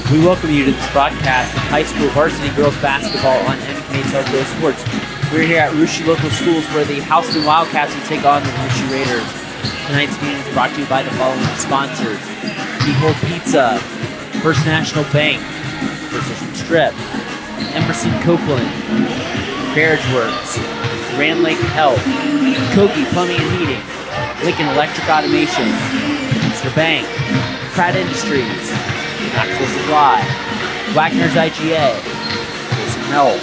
We welcome you to this broadcast of high school varsity girls basketball on NKTelco Sports. We're here at Russia Local Schools where the Houston Wildcats will take on the Russia Raiders. Tonight's game is brought to you by the following sponsors: Keyhole Pizza, First National Bank, Precision Strip, Emerson Copeland, Carriage Works, Grand Lake Health, Kogi Plumbing and Heating, Lincoln Electric Automation, Mr. Bank, Pratt Industries, Maxwell Supply, Wagner's IGA, Wilson Health,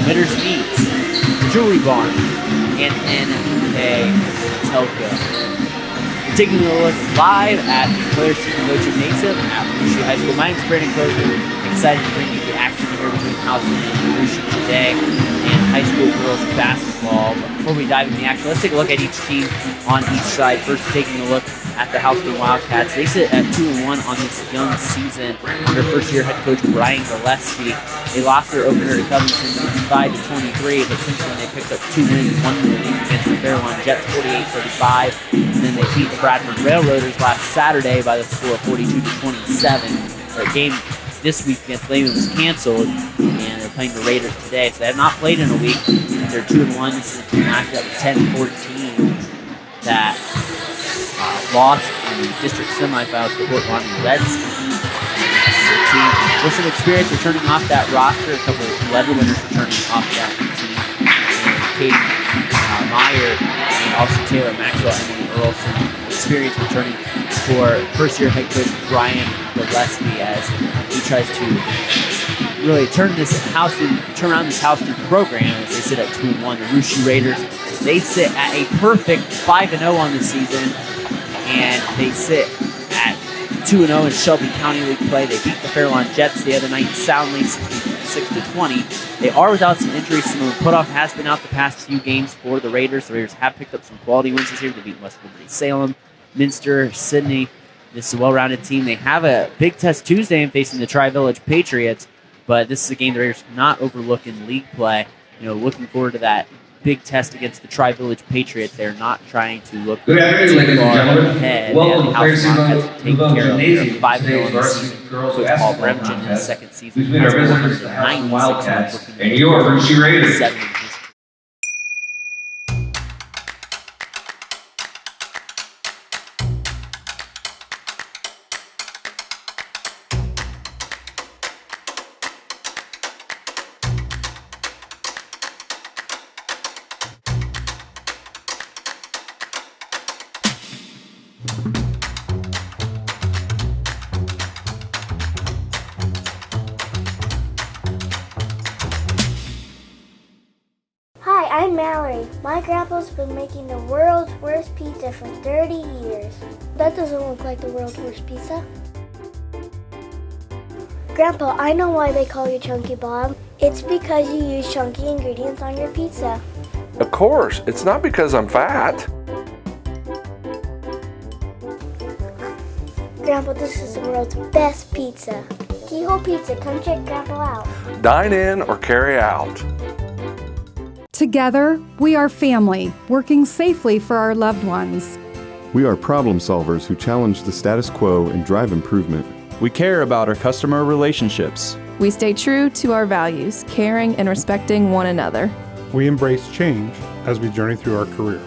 Mitters Meats, Jewelry Barn, and NKTelco. We're taking a look live at the Claire Stephenville Gymnasium at Russia High School. My name's Brandon Clover. Excited to bring you the action here between Houston and Russia today and high school girls basketball. But before we dive into the action, let's take a look at each team on each side. First, taking a look at the Houston Wildcats. They sit at 2-1 on this young season under first-year head coach Brian Gillespie. They lost their opener to Covington 5-23, but since then they picked up 2 wins, one win against the Fairlawn Jets 48-35, and then they beat the Bradford Railroaders last Saturday by the score of 42-27. Their game this week against Lehman was canceled, and they're playing the Raiders today, so they have not played in a week. They're 2-1. This is a team after that was 10-14 that lost in the district semifinals to Fort Lauderdale Reds. With some experience returning off that roster, a couple of level winners returning off that team, and Kate Meyer and also Taylor Maxwell, Emily Earlson, experience returning for first-year head coach Brian Gillespie as he tries to really turn around this Houston program as they sit at 2-1. The Russia Raiders, they sit at a perfect 5-0 on the season, and they sit at 2-0 in Shelby County League play. They beat the Fairlawn Jets the other night soundly, 6-20. They are without some injuries. Simone Putoff has been out the past few games for the Raiders. The Raiders have picked up some quality wins this year. They beat West Liberty Salem, Minster, Sydney. This is a well-rounded team. They have a big test Tuesday in facing the Tri-Village Patriots, but this is a game the Raiders cannot overlook in league play. Looking forward to that big test against the Tri-Village Patriots. They're not trying to look too far ahead. Welcome to Claire Wildcats have taken care of their Gymnasium. 5-0 on the season. Coach Paul Bremgen in his second season. Between our visitors, the Houston Wildcats, and your Russia Raiders. Hi, I'm Mallory. My grandpa's been making the world's worst pizza for 30 years. That doesn't look like the world's worst pizza. Grandpa, I know why they call you Chunky Bob. It's because you use chunky ingredients on your pizza. Of course, it's not because I'm fat. Grandpa, this is the world's best pizza. Keyhole Pizza, come check Grandpa out. Dine in or carry out. Together, we are family, working safely for our loved ones. We are problem solvers who challenge the status quo and drive improvement. We care about our customer relationships. We stay true to our values, caring and respecting one another. We embrace change as we journey through our career.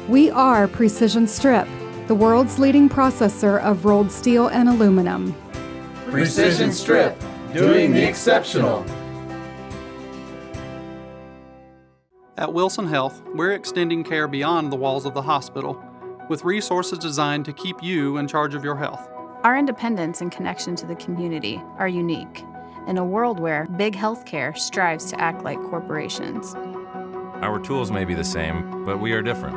We are Precision Strip, the world's leading processor of rolled steel and aluminum. Precision Strip, doing the exceptional. At Wilson Health, we're extending care beyond the walls of the hospital, with resources designed to keep you in charge of your health. Our independence and connection to the community are unique in a world where big healthcare strives to act like corporations. Our tools may be the same, but we are different.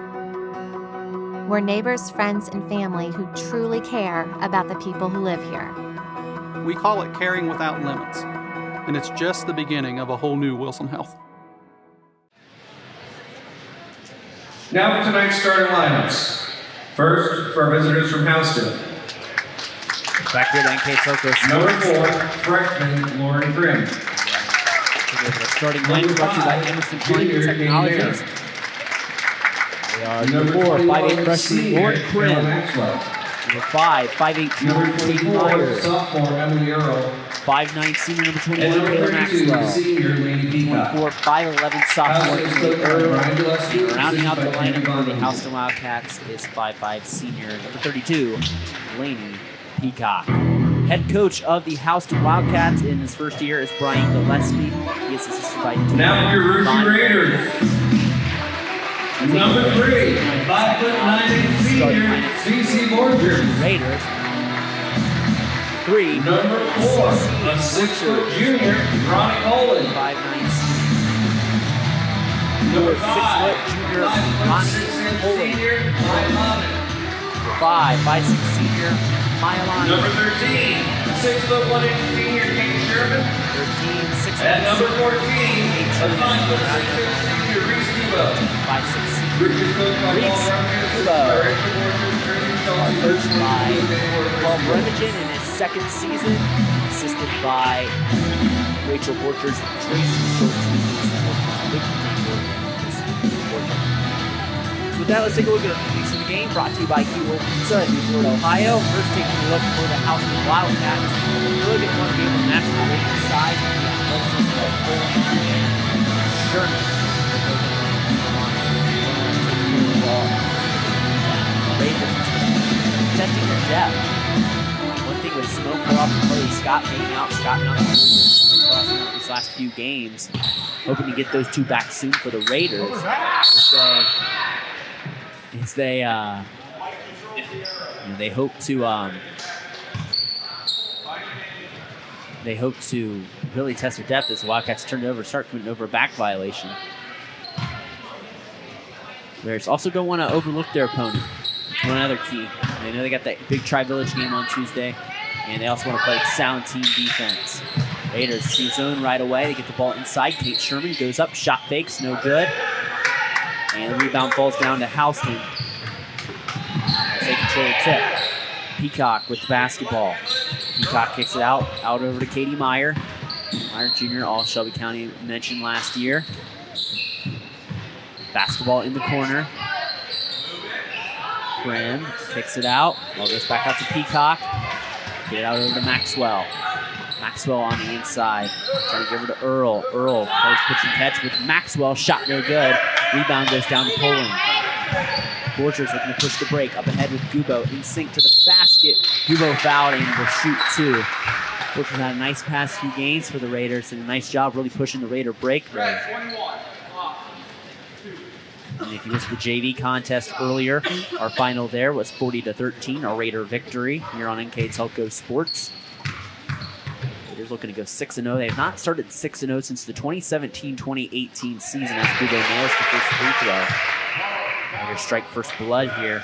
We're neighbors, friends, and family who truly care about the people who live here. We call it caring without limits, and it's just the beginning of a whole new Wilson Health. Now for tonight's starting lineups. First, for our visitors from Houston. Back here at NKTelco. Number 4, freshman Lauren Grimm. Starting line brought to you by Emerson Plumbing Technologies. They are number 4, 5'8" freshman Lauren Grimm. Number 5, 5'8" Number Katie 24, Meyer. sophomore Emily Earl. 5'9" senior number 21, And number Taylor 32, Maxwell. senior Lady Peacock. 24, 5'11" sophomore, Houston Kate coach by Earl. Brian Gillespie, And rounding out the assisted by lineup for the Andy Houston Wildcats is 5'5" senior number 32, Laney Peacock. Head coach of the Houston Wildcats in his first year is Brian Gillespie. He is assisted by Now your rookie Raiders. Number 3, 5'9" senior CC Borger. Raiders. 3. Number 4, a 6-foot junior, Ronnie Olin. 5'9" senior. 6-foot junior, Ronnie Olin. 5, 5'6" senior, Maya Lonnie. Number 13, 6'1" senior, Kate Sherman. 13, 6'1" And number 14, Kate a Sherman. 5'6" senior, Reese Debo. 5'6" senior. Richard coach by Paul Reese Remington, coached by Paul Remington in his second season, assisted by Rachel Borchers and Tracy Schultz. So with that, let's take a look at the piece of the game brought to you by Keyworld Pizza in Newport, Ohio. First, taking a look for the Houston Wildcats. Really didn't want to be able to match the weight and size of the athleticism of Cole and Sherman. Raiders testing their depth. One thing with Smoke off and play, Scott being out these last few games, hoping to get those two back soon for the Raiders. They hope to really test their depth as the Wildcats start committing over a back violation. Raiders also don't want to overlook their opponent. One other key. They know they got that big Tri-Village game on Tuesday, and they also want to play sound team defense. Raiders see zone right away. They get the ball inside. Kate Sherman goes up, shot fakes, no good. And the rebound falls down to Houston. They control the tip. Peacock with the basketball. Peacock kicks it out over to Katie Meyer. Meyer Jr., all Shelby County mentioned last year. Basketball in the corner. Prim kicks it out. Ball goes back out to Peacock. Get it out over to Maxwell. Maxwell on the inside. Trying to give her to Earl. Earl plays pitch and catch with Maxwell. Shot no good. Rebound goes down to Poling. Borchers looking to push the break. Up ahead with Gubo. In sync to the basket. Gubo fouled and will shoot 2. Borchers had a nice past few games for the Raiders and a nice job really pushing the Raider break there. And if you missed the JV contest earlier, our final there was 40-13, our Raider victory here on NKTelco Sports. Raiders looking to go 6-0. They have not started 6-0 since the 2017-2018 season as Gubo nails the first free throw. Raiders strike first blood here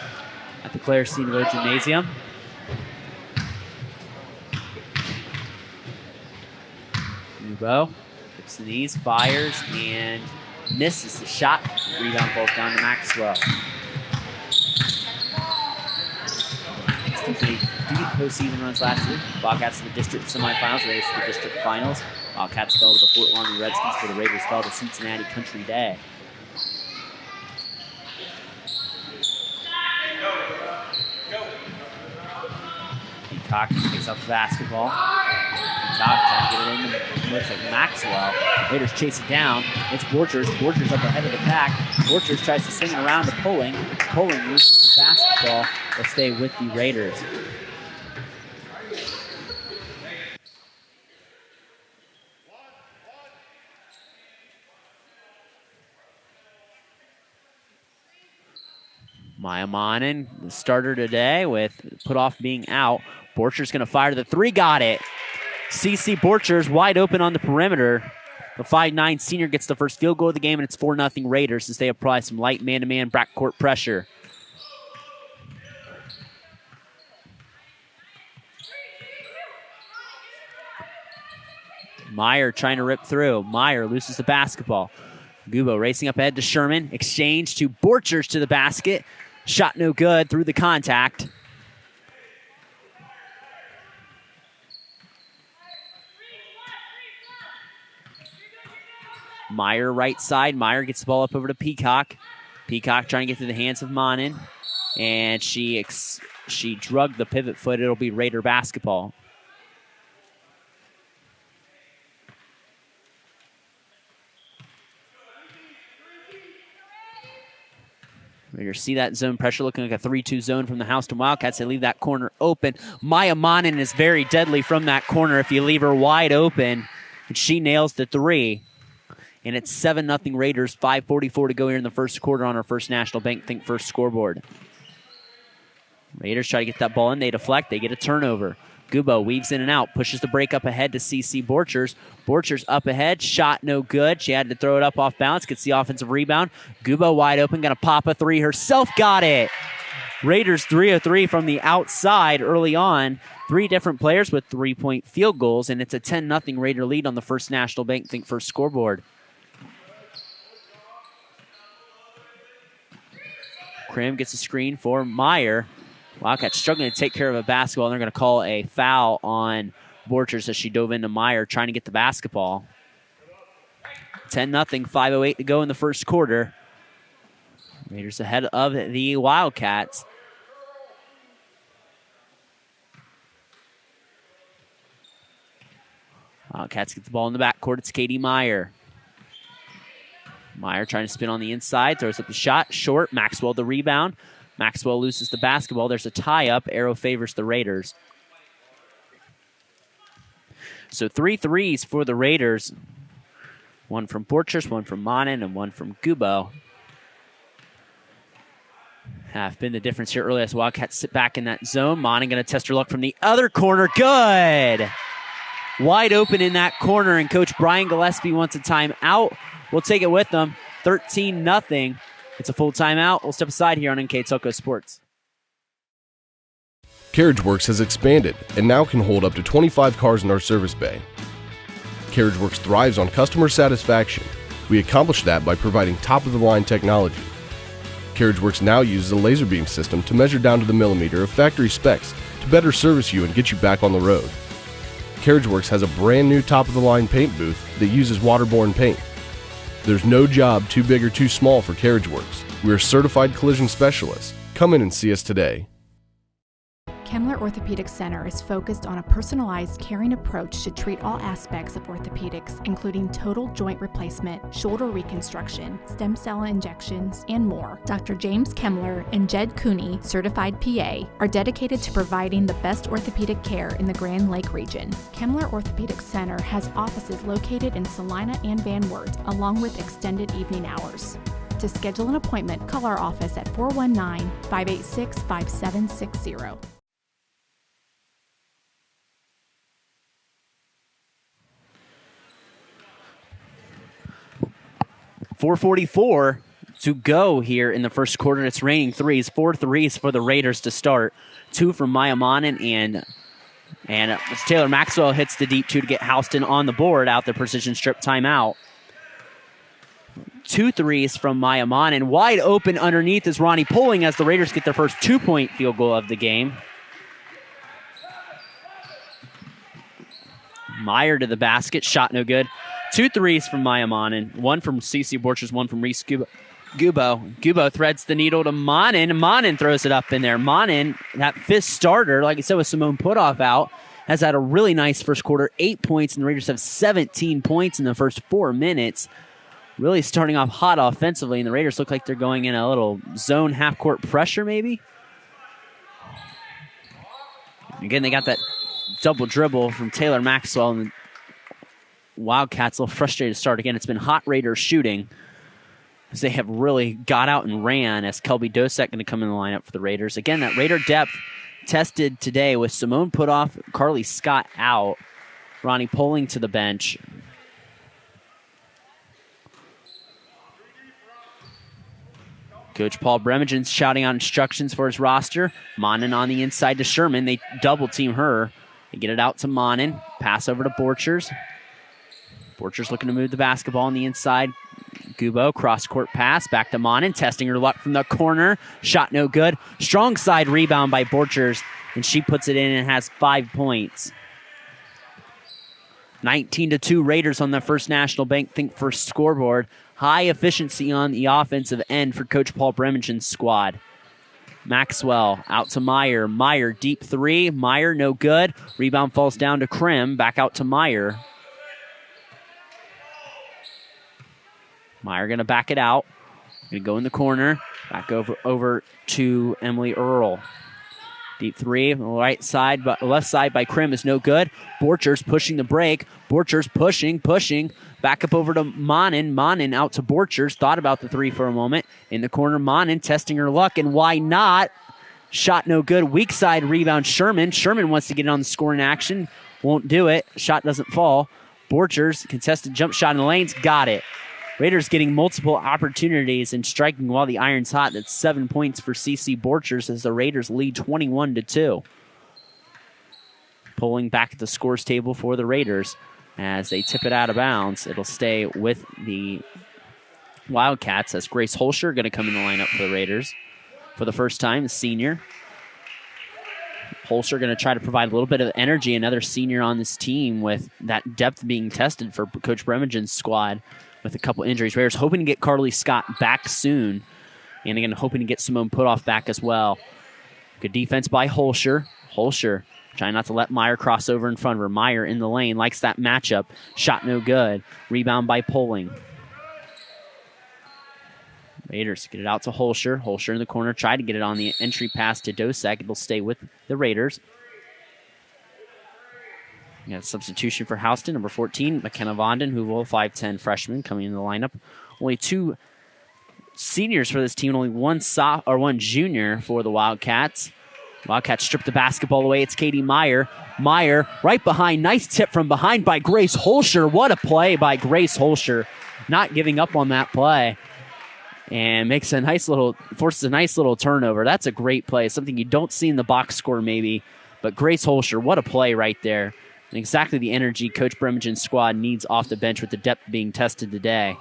at the Claire Steenvogt Gymnasium. Gubo flips the knees, fires, and misses the shot. Rebound falls down to Maxwell. Deep postseason runs last year. Wildcats in the district semifinals, Raiders to the district finals. Wildcats fell to the Fort Lauderdale Redskins, where the Raiders fell to Cincinnati Country Day. Peacock picks up the basketball. Peacock trying to get it in. Looks like Maxwell. Raiders chase it down. It's Borchers. Borchers up ahead of the pack. Borchers tries to swing it around to Poling. Poling loses the basketball. They'll stay with the Raiders. Maya Monin, the starter today, with put off being out. Borchers going to fire the 3. Got it. CC Borchers wide open on the perimeter. The 5'9" senior gets the first field goal of the game, and it's 4-0 Raiders as they apply some light man-to-man backcourt pressure. Meyer trying to rip through. Meyer loses the basketball. Gubo racing up ahead to Sherman. Exchange to Borchers to the basket. Shot no good through the contact. Meyer right side. Meyer gets the ball up over to Peacock. Peacock trying to get to the hands of Monin. And she drugged the pivot foot. It'll be Raider basketball. Raiders see that zone pressure looking like a 3-2 zone from the Houston Wildcats. They leave that corner open. Maya Monin is very deadly from that corner if you leave her wide open. And she nails the three. And it's 7-0 Raiders, 5:44 to go here in the first quarter on our First National Bank Think First scoreboard. Raiders try to get that ball in. They deflect. They get a turnover. Gubo weaves in and out, pushes the break up ahead to CC Borchers. Borchers up ahead, shot no good. She had to throw it up off balance, gets the offensive rebound. Gubo wide open, gonna pop a three herself, got it. Raiders 3 of 3 from the outside early on. 3 different players with 3-point field goals, and it's a 10-0 Raider lead on the First National Bank Think First scoreboard. Krim gets a screen for Meyer. Wildcats struggling to take care of a basketball, and they're going to call a foul on Borchers as she dove into Meyer trying to get the basketball. 10-0, 5:08 to go in the first quarter. Raiders ahead of the Wildcats. Wildcats get the ball in the backcourt. It's Katie Meyer. Meyer trying to spin on the inside, throws up the shot, short. Maxwell the rebound. Maxwell loses the basketball. There's a tie-up. Arrow favors the Raiders. So 3 threes for the Raiders. One from Borchers, one from Monin, and one from Gubo. Have been the difference here early as Wildcats sit back in that zone. Monin going to test her luck from the other corner. Good! Wide open in that corner, and Coach Brian Gillespie wants a timeout. We'll take it with them. 13-0. It's a full timeout. We'll step aside here on NKTelco Sports. CarriageWorks has expanded and now can hold up to 25 cars in our service bay. CarriageWorks thrives on customer satisfaction. We accomplish that by providing top-of-the-line technology. CarriageWorks now uses a laser beam system to measure down to the millimeter of factory specs to better service you and get you back on the road. CarriageWorks has a brand new top-of-the-line paint booth that uses waterborne paint. There's no job too big or too small for CarriageWorks. We're certified collision specialists. Come in and see us today. Kemmler Orthopedic Center is focused on a personalized, caring approach to treat all aspects of orthopedics, including total joint replacement, shoulder reconstruction, stem cell injections, and more. Dr. James Kemmler and Jed Cooney, certified PA, are dedicated to providing the best orthopedic care in the Grand Lake region. Kemmler Orthopedic Center has offices located in Salina and Van Wert, along with extended evening hours. To schedule an appointment, call our office at 419-586-5760. 4:44 to go here in the first quarter. It's raining threes. 4 threes for the Raiders to start. 2 from Maya Monin, and Taylor Maxwell hits the deep 2 to get Houston on the board out the precision strip timeout. 2 threes from Maya Monin. Wide open underneath is Ronnie Pulling as the Raiders get their first 2-point field goal of the game. Meyer to the basket. Shot no good. 2 threes from Maya Monin. 1 from CC Borchers, 1 from Reese Gubo. Gubo threads the needle to Monin. Monin throws it up in there. Monin, that 5th starter, like I said, with Simone Putoff out, has had a really nice first quarter. 8 points, and the Raiders have 17 points in the first 4 minutes. Really starting off hot offensively, and the Raiders look like they're going in a little zone half-court pressure maybe. Again, they got that double dribble from Taylor Maxwell, and the Wildcats a little frustrated to start again. It's been hot Raiders shooting as they have really got out and ran, as Kelby Dosek going to come in the lineup for the Raiders. Again, that Raider depth tested today with Simone Putoff, Carly Scott out, Ronnie Pulling to the bench. Coach Paul Bremigen's shouting out instructions for his roster. Monin on the inside to Sherman. They double team her. They get it out to Monin. Pass over to Borchers. Borchers looking to move the basketball on the inside. Gubo, cross-court pass, back to Monin, testing her luck from the corner. Shot no good. Strong side rebound by Borchers, and she puts it in and has 5 points. 19-2 Raiders on the First National Bank Think First scoreboard. High efficiency on the offensive end for Coach Paul Bremigen's squad. Maxwell out to Meyer. Meyer, deep 3. Meyer, no good. Rebound falls down to Krim. Back out to Meyer. Meyer going to back it out. Going to go in the corner. Back over to Emily Earl. Deep three on the right side, but left side by Krim is no good. Borchers pushing the break. Borchers pushing. Back up over to Monin. Monin out to Borchers. Thought about the three for a moment. In the corner, Monin testing her luck, and why not? Shot no good. Weak side rebound, Sherman. Sherman wants to get on the scoring action. Won't do it. Shot doesn't fall. Borchers, contested jump shot in the lanes. Got it. Raiders getting multiple opportunities and striking while the iron's hot. That's 7 points for CC Borchers as the Raiders lead 21-2. Pulling back at the scores table for the Raiders as they tip it out of bounds. It'll stay with the Wildcats as Grace Holscher going to come in the lineup for the Raiders for the first time, the senior. Holscher going to try to provide a little bit of energy, another senior on this team with that depth being tested for Coach Bremengen's squad. With a couple injuries. Raiders hoping to get Carly Scott back soon. And again, hoping to get Simone Putoff back as well. Good defense by Holscher. Holscher trying not to let Meyer cross over in front of her. Meyer in the lane, likes that matchup. Shot no good. Rebound by Poling. Raiders get it out to Holscher. Holscher in the corner. Tried to get it on the entry pass to Dosek. It'll stay with the Raiders. We got a substitution for Houston, number 14, McKenna Vondon, who will 5'10 freshman coming in the lineup. Only two seniors for this team, only one junior for the Wildcats. Wildcats strip the basketball away. It's Katie Meyer. Meyer right behind. Nice tip from behind by Grace Holscher. What a play by Grace Holscher. Not giving up on that play. And forces a nice little turnover. That's a great play. Something you don't see in the box score maybe. But Grace Holscher, what a play right there. And exactly the energy Coach Bremengen's squad needs off the bench with the depth being tested today.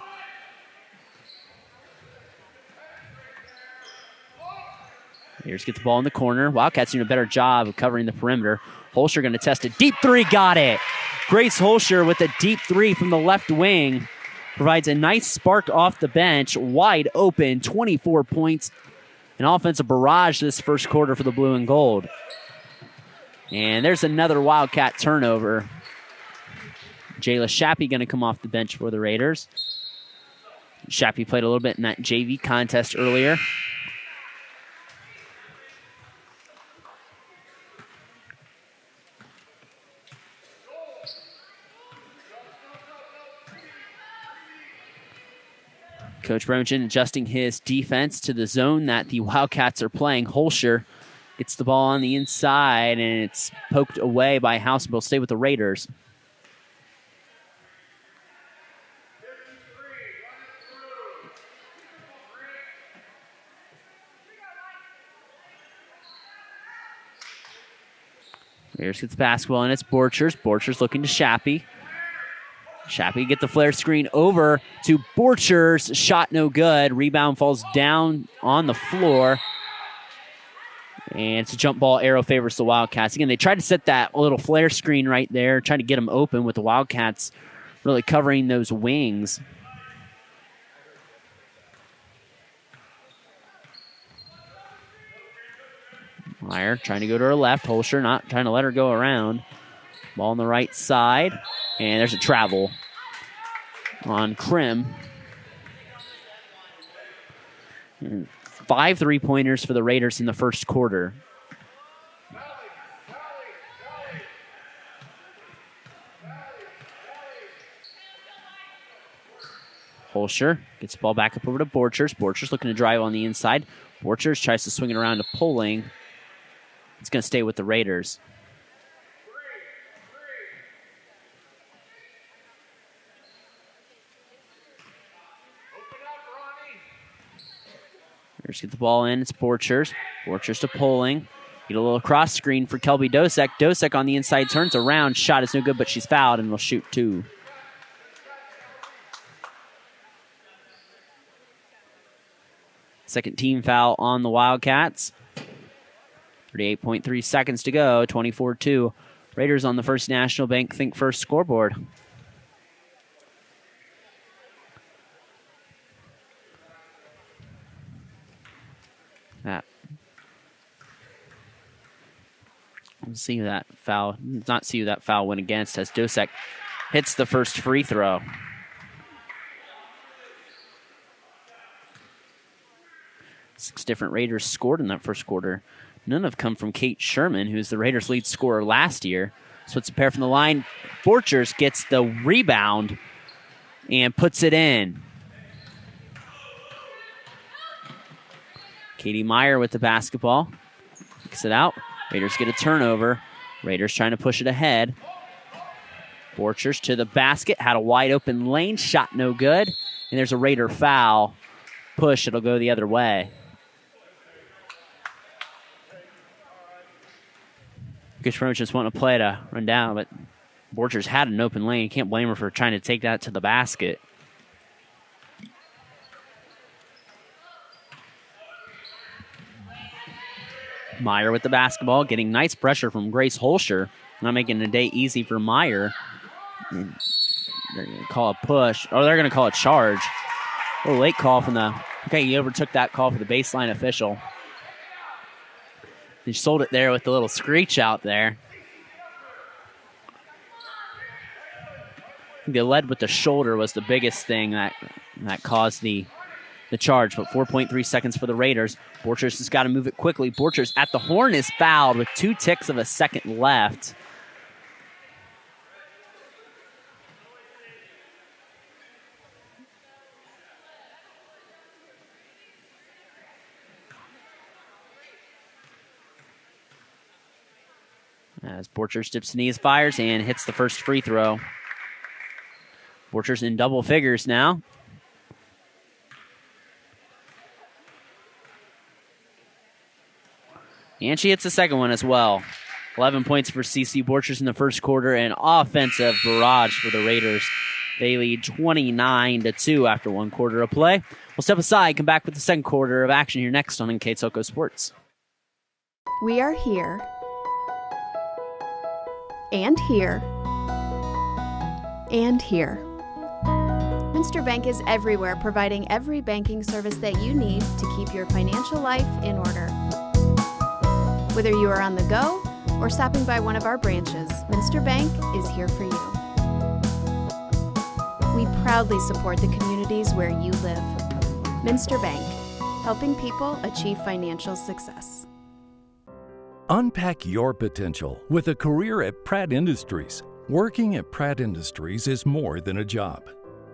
Raiders get the ball in the corner. Wildcats doing a better job of covering the perimeter. Holscher going to test it. Deep three, got it. Grace Holscher with a deep three from the left wing. Provides a nice spark off the bench. Wide open, 24 points. An offensive barrage this first quarter for the blue and gold. And there's another Wildcat turnover. Jayla Shappy going to come off the bench for the Raiders. Shappy played a little bit in that JV contest earlier. Coach Bremengen adjusting his defense to the zone that the Wildcats are playing. Holscher gets the ball on the inside, and it's poked away by House. Will stay with the Raiders. Raiders gets the basketball, and it's Borchers. Borchers looking to Shappy. Shappy get the flare screen over to Borchers. Shot no good. Rebound falls down on the floor. And it's a jump ball. Arrow favors the Wildcats. Again, they tried to set that little flare screen right there, trying to get them open with the Wildcats really covering those wings. Meyer trying to go to her left. Holscher not trying to let her go around. Ball on the right side. And there's a travel on Krim. 5 3-pointers for the Raiders in the first quarter. Holscher gets the ball back up over to Borchers. Borchers looking to drive on the inside. Borchers tries to swing it around to Poling. It's going to stay with the Raiders. Raiders get the ball in. It's Borchers. Borchers to Poling. Get a little cross screen for Kelby Dosek. Dosek on the inside turns around. Shot is no good, but she's fouled and will shoot 2. Second team foul on the Wildcats. 38.3 seconds to go. 24-2. Raiders on the First National Bank Think First scoreboard. Let's see who that foul. Not see who that foul went against as Dosek hits the first free throw. 6 different Raiders scored in that first quarter. None have come from Kate Sherman, who's the Raiders' lead scorer last year. Splits a pair from the line. Borchers gets the rebound and puts it in. Katie Meyer with the basketball. Kicks it out. Raiders get a turnover. Raiders trying to push it ahead. Borchers to the basket. Had a wide open lane. Shot no good. And there's a Raider foul. Push. It'll go the other way. Gushfromich just wanting to play to run down, but Borchers had an open lane. You can't blame her for trying to take that to the basket. Meyer with the basketball, getting nice pressure from Grace Holscher. Not making the day easy for Meyer. They're going to call a push, or they're going to call a charge. A little late call from the... Okay, he overtook that call for the baseline official. He sold it there with the little screech out there. The lead with the shoulder was the biggest thing that caused the charge, but 4.3 seconds for the Raiders. Borchers has got to move it quickly. Borchers at the horn is fouled with 2 ticks of a second left. As Borchers dips knees, fires, and hits the first free throw. Borchers in double figures now. And she hits the second one as well. 11 points for CC Borchers in the first quarter, and offensive barrage for the Raiders. They lead 29-2 after 1 quarter of play. We'll step aside, come back with the second quarter of action here next on NKTelco Sports. We are here. And here. And here. Minster Bank is everywhere, providing every banking service that you need to keep your financial life in order. Whether you are on the go or stopping by one of our branches, Minster Bank is here for you. We proudly support the communities where you live. Minster Bank, helping people achieve financial success. Unpack your potential with a career at Pratt Industries. Working at Pratt Industries is more than a job.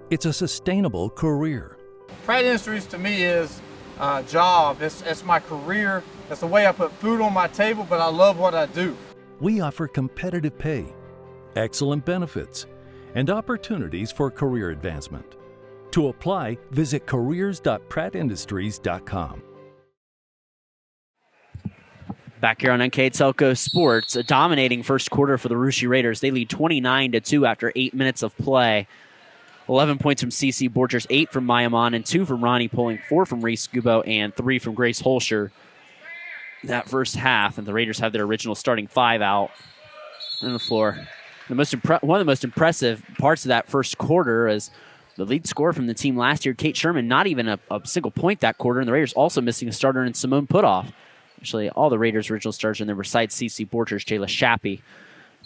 It's a sustainable career. Pratt Industries to me is a job. It's my career. It's the way I put food on my table, but I love what I do. We offer competitive pay, excellent benefits, and opportunities for career advancement. To apply, visit careers.prattindustries.com. Back here on NKTelco Sports, a dominating first quarter for the Russia Raiders. They lead 29-2 after 8 minutes of play. 11 points from CC Borchers, 8 from Mayamon, and 2 from Ronnie Pulling, 4 from Reese Gubo, and 3 from Grace Holscher that first half. And the Raiders have their original starting 5 out on the floor. One of the most impressive parts of that first quarter is the lead scorer from the team last year, Kate Sherman, not even a single point that quarter, and the Raiders also missing a starter in Simone Putoff. Actually, all the Raiders' original starters in there besides CC Borchers, Jayla Shappy.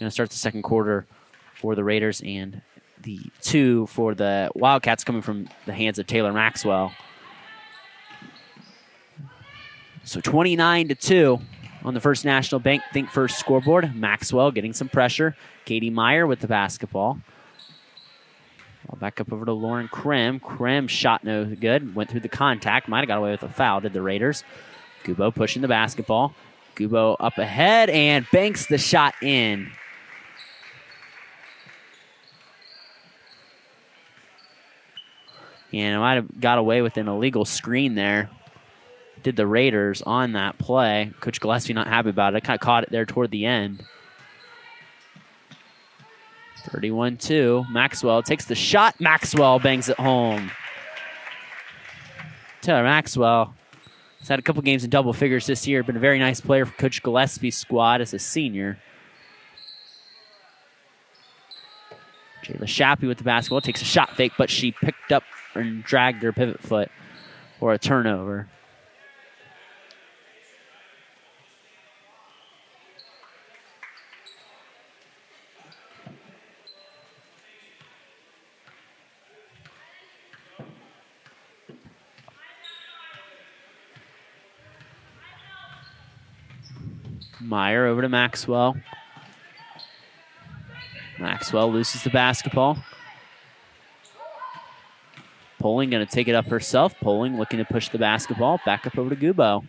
Going to start the second quarter for the Raiders, and the 2 for the Wildcats coming from the hands of Taylor Maxwell. So 29-2 on the First National Bank Think First scoreboard. Maxwell getting some pressure. Katie Meyer with the basketball. Ball back up over to Lauren Krim. Krim shot no good. Went through the contact. Might have got away with a foul, did the Raiders. Gubo pushing the basketball. Gubo up ahead and banks the shot in. And might have got away with an illegal screen there. Did the Raiders on that play. Coach Gillespie not happy about it. Kind of caught it there toward the end. 31-2. Maxwell takes the shot. Maxwell bangs it home. Taylor Maxwell has had a couple games in double figures this year. Been a very nice player for Coach Gillespie's squad as a senior. Jayla Shappy with the basketball. Takes a shot fake, but she picked up and dragged her pivot foot for a turnover. Meyer over to Maxwell. Maxwell loses the basketball. Poling going to take it up herself. Poling looking to push the basketball. Back up over to Gubo.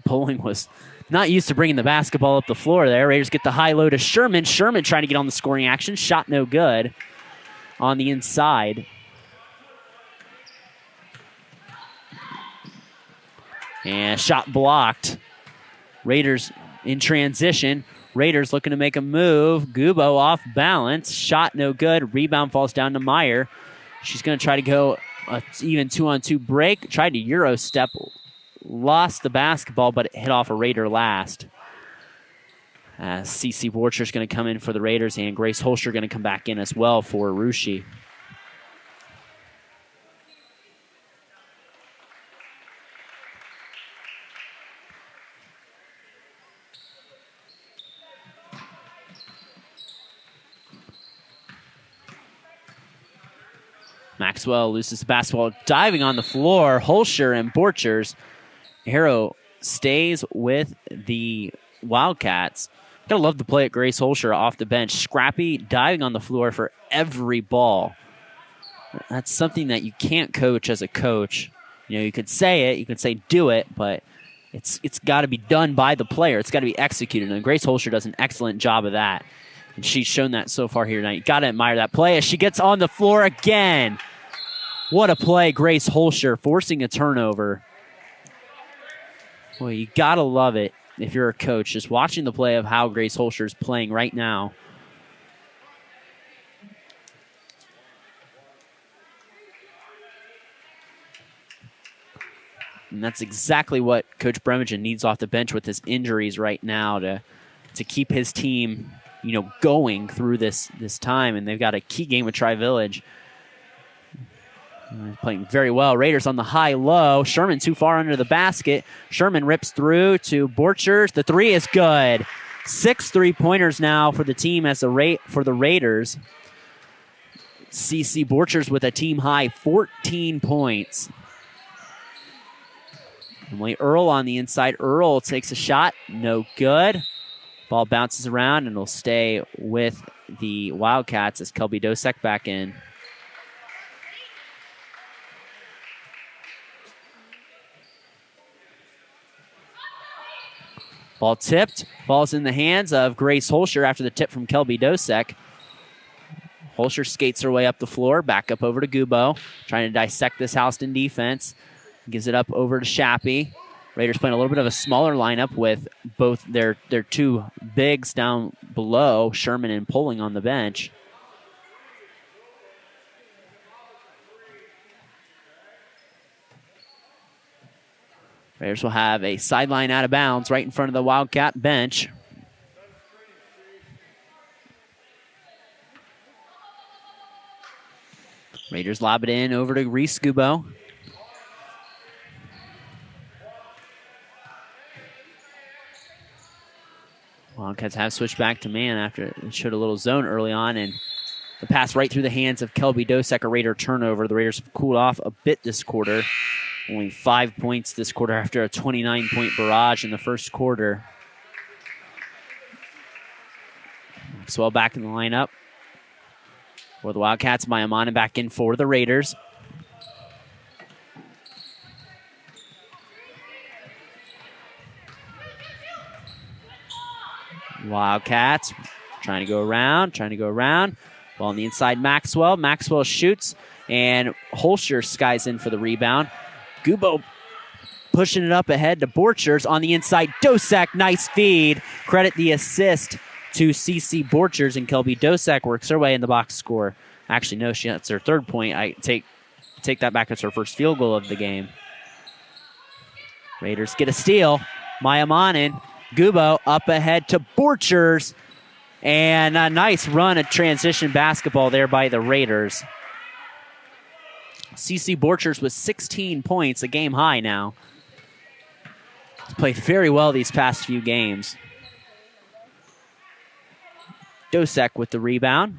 Poling was not used to bringing the basketball up the floor there. Raiders get the high low to Sherman. Sherman trying to get on the scoring action. Shot no good on the inside. And shot blocked. Raiders in transition. Raiders looking to make a move. Gubo off balance. Shot no good. Rebound falls down to Meyer. She's going to try to go even 2-on-2 break. Tried to Euro step. Lost the basketball, but it hit off a Raider last. CC Borcher's going to come in for the Raiders, and Grace Holster going to come back in as well for Rushi. Maxwell loses the basketball, diving on the floor. Holscher and Borchers. Arrow stays with the Wildcats. Gotta love the play at Grace Holscher off the bench. Scrappy, diving on the floor for every ball. That's something that you can't coach as a coach. You know, you could say it, you could say do it, but it's got to be done by the player. It's got to be executed, and Grace Holscher does an excellent job of that. And she's shown that so far here tonight. You got to admire that play as she gets on the floor again. What a play, Grace Holscher, forcing a turnover. Boy, you got to love it if you're a coach, just watching the play of how Grace Holscher is playing right now. And that's exactly what Coach Bremagen needs off the bench with his injuries right now to keep his team, you know, going through this time. And they've got a key game with Tri-Village. Playing very well. Raiders on the high-low. Sherman too far under the basket. Sherman rips through to Borchers. The three is good. 6 3-pointers now for the team for the Raiders. CC Borchers with a team-high 14 points. Emily Earl on the inside. Earl takes a shot. No good. Ball bounces around and will stay with the Wildcats as Kelby Dosek back in. Ball tipped. Ball's in the hands of Grace Holscher after the tip from Kelby Dosek. Holscher skates her way up the floor, back up over to Gubo, trying to dissect this Houston defense. Gives it up over to Shappy. Raiders playing a little bit of a smaller lineup with both their two bigs down below, Sherman and Poling on the bench. Raiders will have a sideline out of bounds right in front of the Wildcat bench. Raiders lob it in over to Reese Gubo. Wildcats have switched back to man after it showed a little zone early on, and the pass right through the hands of Kelby Dosek, a Raider turnover. The Raiders have cooled off a bit this quarter. Only 5 points this quarter after a 29-point barrage in the first quarter. Maxwell back in the lineup for the Wildcats. Mayamanen back in for the Raiders. Wildcats trying to go around. Ball on the inside, Maxwell. Maxwell shoots, and Holscher skies in for the rebound. Gubo pushing it up ahead to Borchers on the inside. Dosek, nice feed. Credit the assist to CC Borchers, and Kelby Dosek works her way in the box score. Actually, no, that's her third point. I take that back as her first field goal of the game. Raiders get a steal. Mayamanen. Gubo up ahead to Borchers. And a nice run of transition basketball there by the Raiders. CC Borchers with 16 points, a game high now. He's played very well these past few games. Dosek with the rebound.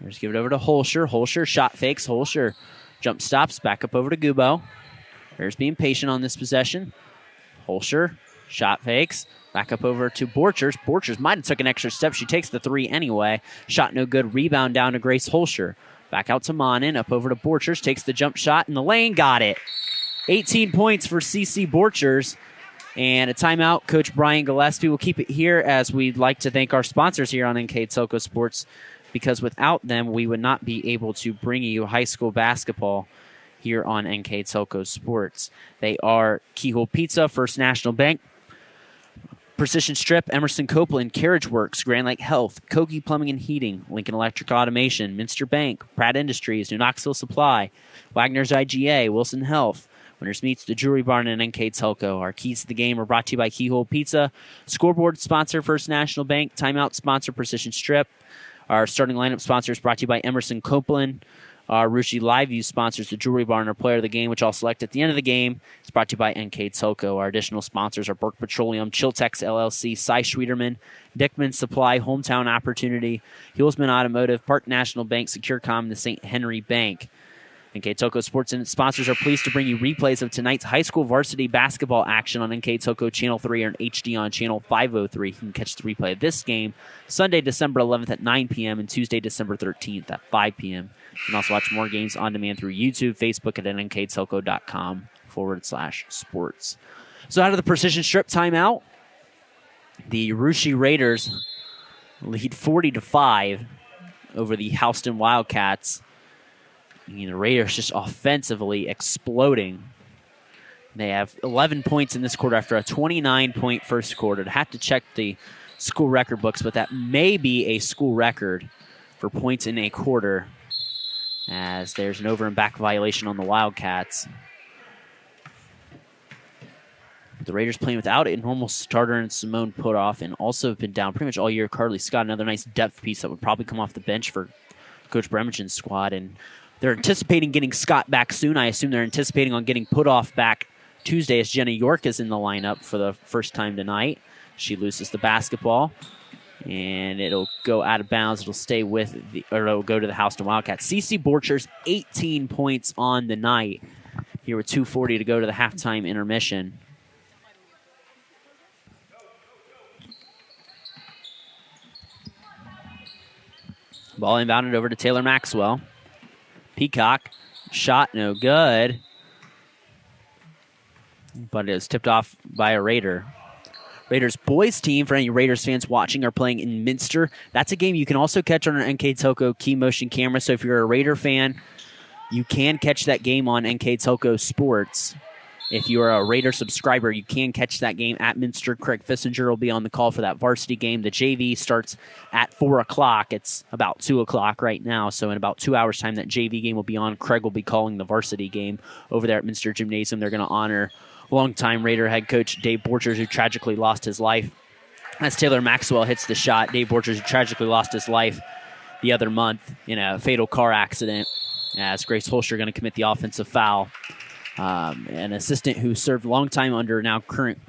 Let's give it over to Holscher. Holscher shot fakes. Holscher Jump stops, back up over to Gubo. Raiders being patient on this possession. Holscher, shot fakes. Back up over to Borchers. Borchers might have took an extra step. She takes the three anyway. Shot no good. Rebound down to Grace Holscher. Back out to Monin. Up over to Borchers. Takes the jump shot in the lane. Got it. 18 points for CC Borchers. And a timeout. Coach Brian Gillespie will keep it here, as we'd like to thank our sponsors here on NKTelco Sports, because without them, we would not be able to bring you high school basketball here on NKTelco Sports. They are Keyhole Pizza, First National Bank, Precision Strip, Emerson Copeland, Carriage Works, Grand Lake Health, Kogi Plumbing and Heating, Lincoln Electric Automation, Minster Bank, Pratt Industries, New Knoxville Supply, Wagner's IGA, Wilson Health, Winners Meats, The Jewelry Barn, and NKTelco. Our keys to the game are brought to you by Keyhole Pizza. Scoreboard sponsor, First National Bank. Timeout sponsor, Precision Strip. Our starting lineup sponsor is brought to you by Emerson Copeland. Our Rushi Live View sponsors, The Jewelry Barn. Our player of the game, which I'll select at the end of the game, is brought to you by NKTelco. Our additional sponsors are Burke Petroleum, Chiltex LLC, Cy Schwederman, Dickman Supply, Hometown Opportunity, Hulsman Automotive, Park National Bank, SecureCom, and the St. Henry Bank. NKTelco Sports and its sponsors are pleased to bring you replays of tonight's high school varsity basketball action on NKTelco Channel 3 or in HD on Channel 503. You can catch the replay of this game Sunday, December 11th at 9 p.m. and Tuesday, December 13th at 5 p.m. You can also watch more games on demand through YouTube, Facebook at nktelco.com/sports. So out of the Precision Strip timeout, the Rushi Raiders lead 40-5 over the Houston Wildcats. The Raiders just offensively exploding. They have 11 points in this quarter after a 29-point first quarter. I'd have to check the school record books, but that may be a school record for points in a quarter, as there's an over and back violation on the Wildcats. The Raiders playing without a normal starter and Simone Putoff, and also have been down pretty much all year. Carly Scott, another nice depth piece that would probably come off the bench for Coach Bremengen's squad. And they're anticipating getting Scott back soon. I assume they're anticipating on getting Putoff back Tuesday, as Jenna York is in the lineup for the first time tonight. She loses the basketball, and it'll go out of bounds. It'll stay with it'll go to the Houston Wildcats. CC Borchers, 18 points on the night here with 2:40 to go to the halftime intermission. Ball inbounded over to Taylor Maxwell. Peacock, shot no good, but it was tipped off by a Raider. Raiders boys team, for any Raiders fans watching, are playing in Minster. That's a game you can also catch on our NKTelco key motion camera. So if you're a Raider fan, you can catch that game on NKTelco Sports. If you are a Raider subscriber, you can catch that game at Minster. Craig Fissinger will be on the call for that varsity game. The JV starts at 4 o'clock. It's about 2 o'clock right now, so in about 2 hours' time, that JV game will be on. Craig will be calling the varsity game over there at Minster Gymnasium. They're going to honor longtime Raider head coach Dave Borchers, who tragically lost his life. As Taylor Maxwell hits the shot, Dave Borchers, who tragically lost his life the other month in a fatal car accident, as Grace Holscher going to commit the offensive foul. An assistant who served a long time under now current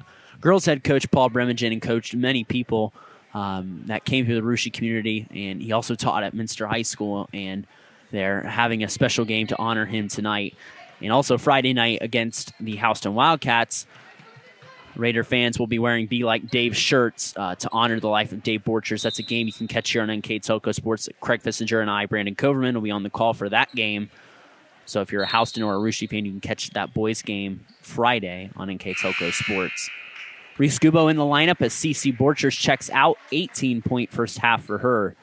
girls head coach Paul Bremengen and coached many people that came through the Rushi community, and he also taught at Minster High School, and they're having a special game to honor him tonight. And also Friday night against the Houston Wildcats, Raider fans will be wearing Be Like Dave shirts to honor the life of Dave Borchers. That's a game you can catch here on NKTelco Sports. Craig Fissinger and I, Brandon Coverman, will be on the call for that game. So if you're a Houston or a Rushi fan, you can catch that boys game Friday on NKTelco Sports. Reese Gubo in the lineup as CC Borchers checks out. 18-point first half for her,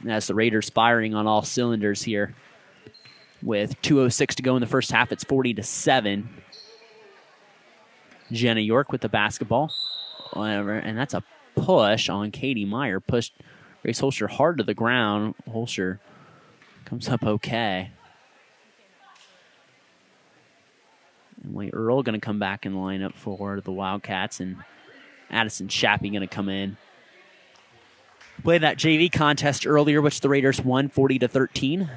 as the Raiders firing on all cylinders here. With 2:06 to go in the first half, it's 40-7. Jenna York with the basketball. And that's a push on Katie Meyer. Pushed Grace Holscher hard to the ground. Holscher comes up okay. Emily Earl going to come back in the lineup for the Wildcats, and Addison Shappy going to come in. Played that JV contest earlier, which the Raiders won 40-13.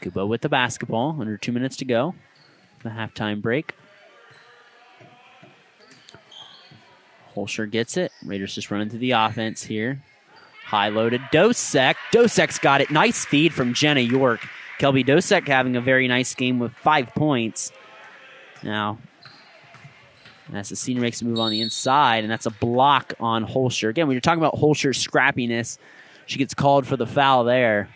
Kubo with the basketball, under 2 minutes to go. The halftime break. Holscher gets it. Raiders just running through the offense here. High-low to Dosek. Dosek's got it. Nice feed from Jenna York. Kelby Dosek having a very nice game with 5 points. Now, as the senior makes a move on the inside, and that's a block on Holscher. Again, when you're talking about Holscher's scrappiness, she gets called for the foul there.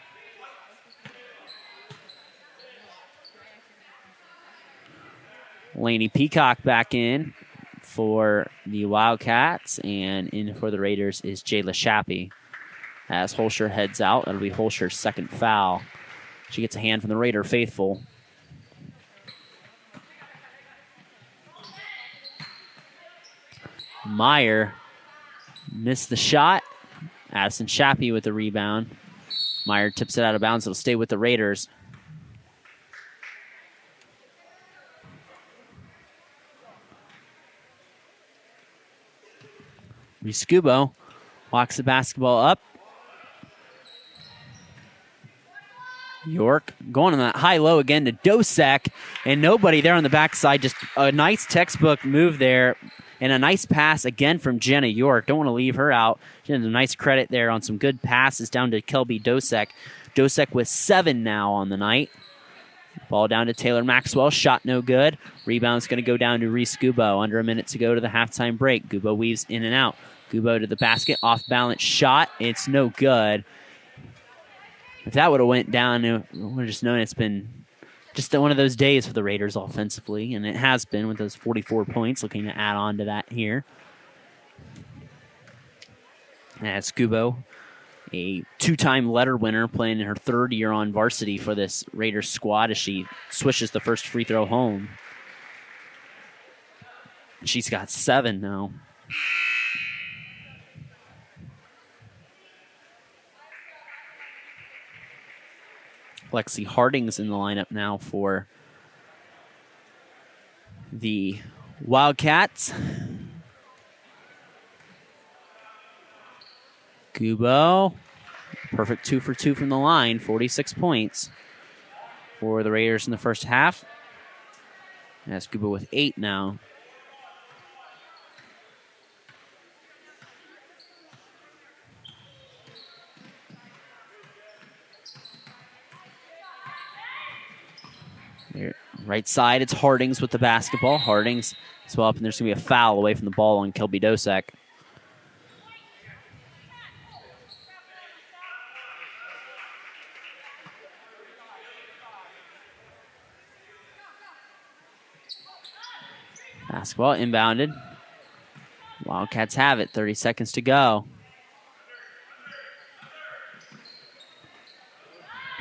Laney Peacock back in for the Wildcats, and in for the Raiders is Jayla Shappy. As Holscher heads out, that'll be Holscher's second foul. She gets a hand from the Raider faithful. Meyer missed the shot. Addison Shappy with the rebound. Meyer tips it out of bounds. It'll stay with the Raiders. Riscubo walks the basketball up. York going on that high-low again to Dosek, and nobody there on the backside. Just a nice textbook move there, and a nice pass again from Jenna York. Don't want to leave her out. She has a nice credit there on some good passes down to Kelby Dosek. Dosek with 7 now on the night. Ball down to Taylor Maxwell. Shot no good. Rebound's going to go down to Reese Gubo. Under a minute to go to the halftime break. Gubo weaves in and out. Gubo to the basket. Off-balance shot. It's no good. If that would have went down, we would have just known it's been just one of those days for the Raiders offensively, and it has been with those 44 points. Looking to add on to that here. That's Gubo, a 2-time letter winner, playing in her 3rd year on varsity for this Raiders squad as she swishes the first free throw home. She's got 7 now. Lexi Harding's in the lineup now for the Wildcats. Gubo, perfect 2 for 2 from the line, 46 points for the Raiders in the first half. That's Gubo with 8 now. Right side, it's Hardings with the basketball. Hardings is well up, and there's going to be a foul away from the ball on Kelby Dosek. Basketball inbounded. Wildcats have it, 30 seconds to go.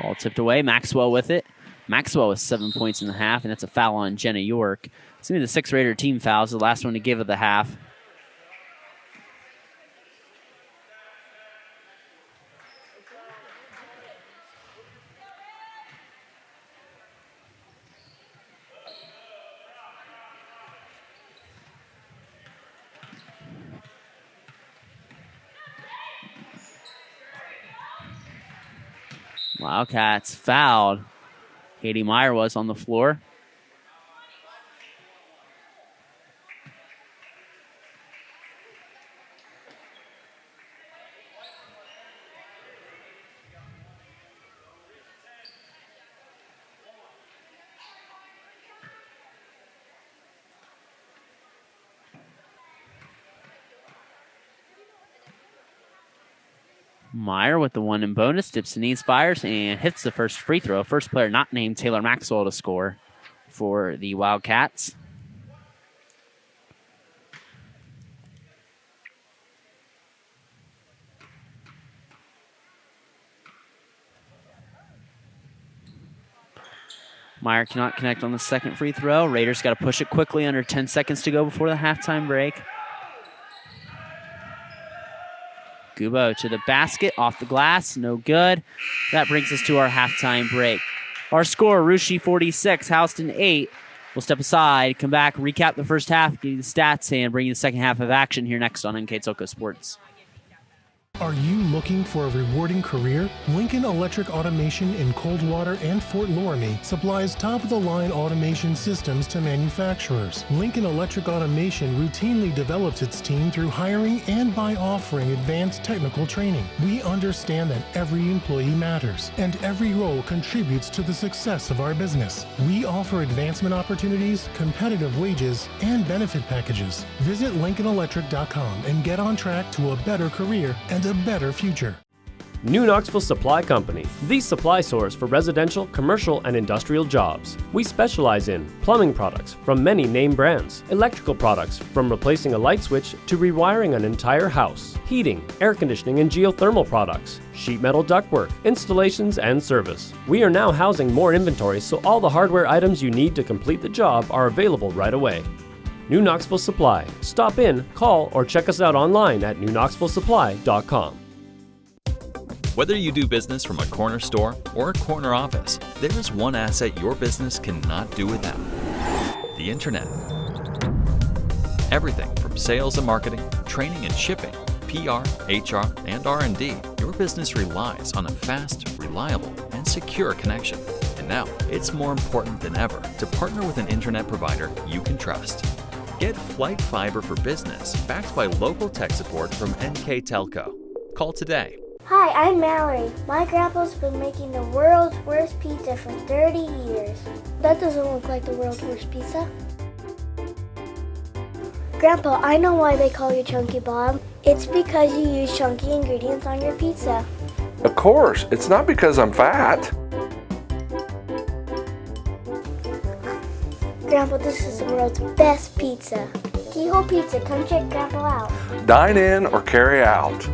Ball tipped away, Maxwell with it. Maxwell with 7 points in the half, and that's a foul on Jenna York. It's going to be the 6 Raider team fouls, the last one to give of the half. Wildcats fouled. Katie Meyer was on the floor. Meyer with the 1 in bonus, dips the knees, fires, and hits the first free throw. First player not named Taylor Maxwell to score for the Wildcats. Meyer cannot connect on the second free throw. Raiders got to push it quickly, under 10 seconds to go before the halftime break. Gubo to the basket, off the glass, no good. That brings us to our halftime break. Our score, Russia 46, Houston 8. We'll step aside, come back, recap the first half, give you the stats, and bring you the second half of action here next on NKTelco Sports. Are you looking for a rewarding career? Lincoln Electric Automation in Coldwater and Fort Loramie supplies top-of-the-line automation systems to manufacturers. Lincoln Electric Automation routinely develops its team through hiring and by offering advanced technical training. We understand that every employee matters, and every role contributes to the success of our business. We offer advancement opportunities, competitive wages, and benefit packages. Visit LincolnElectric.com and get on track to a better career and a better future. New Knoxville Supply Company, the supply source for residential, commercial, and industrial jobs. We specialize in plumbing products from many name brands, electrical products from replacing a light switch to rewiring an entire house, heating, air conditioning, and geothermal products, sheet metal ductwork, installations, and service. We are now housing more inventory, so all the hardware items you need to complete the job are available right away. New Knoxville Supply. Stop in, call, or check us out online at newknoxvillesupply.com. Whether you do business from a corner store or a corner office, there is one asset your business cannot do without: the Internet. Everything from sales and marketing, training and shipping, PR, HR, and R&D, your business relies on a fast, reliable, and secure connection. And now, it's more important than ever to partner with an internet provider you can trust. Get Flight Fiber for Business, backed by local tech support from NKTelco. Call today. Hi, I'm Mallory. My grandpa's been making the world's worst pizza for 30 years. That doesn't look like the world's worst pizza. Grandpa, I know why they call you Chunky Bob. It's because you use chunky ingredients on your pizza. Of course, it's not because I'm fat. Grandpa, this is the world's best pizza. Keyhole Pizza, come check Grandpa out. Dine in or carry out.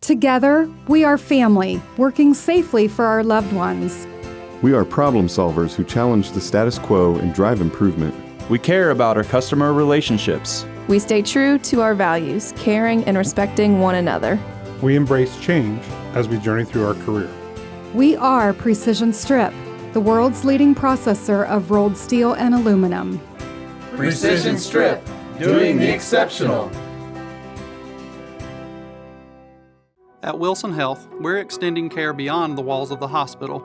Together, we are family, working safely for our loved ones. We are problem solvers who challenge the status quo and drive improvement. We care about our customer relationships. We stay true to our values, caring and respecting one another. We embrace change as we journey through our career. We are Precision Strip, the world's leading processor of rolled steel and aluminum. Precision Strip, doing the exceptional. At Wilson Health, we're extending care beyond the walls of the hospital,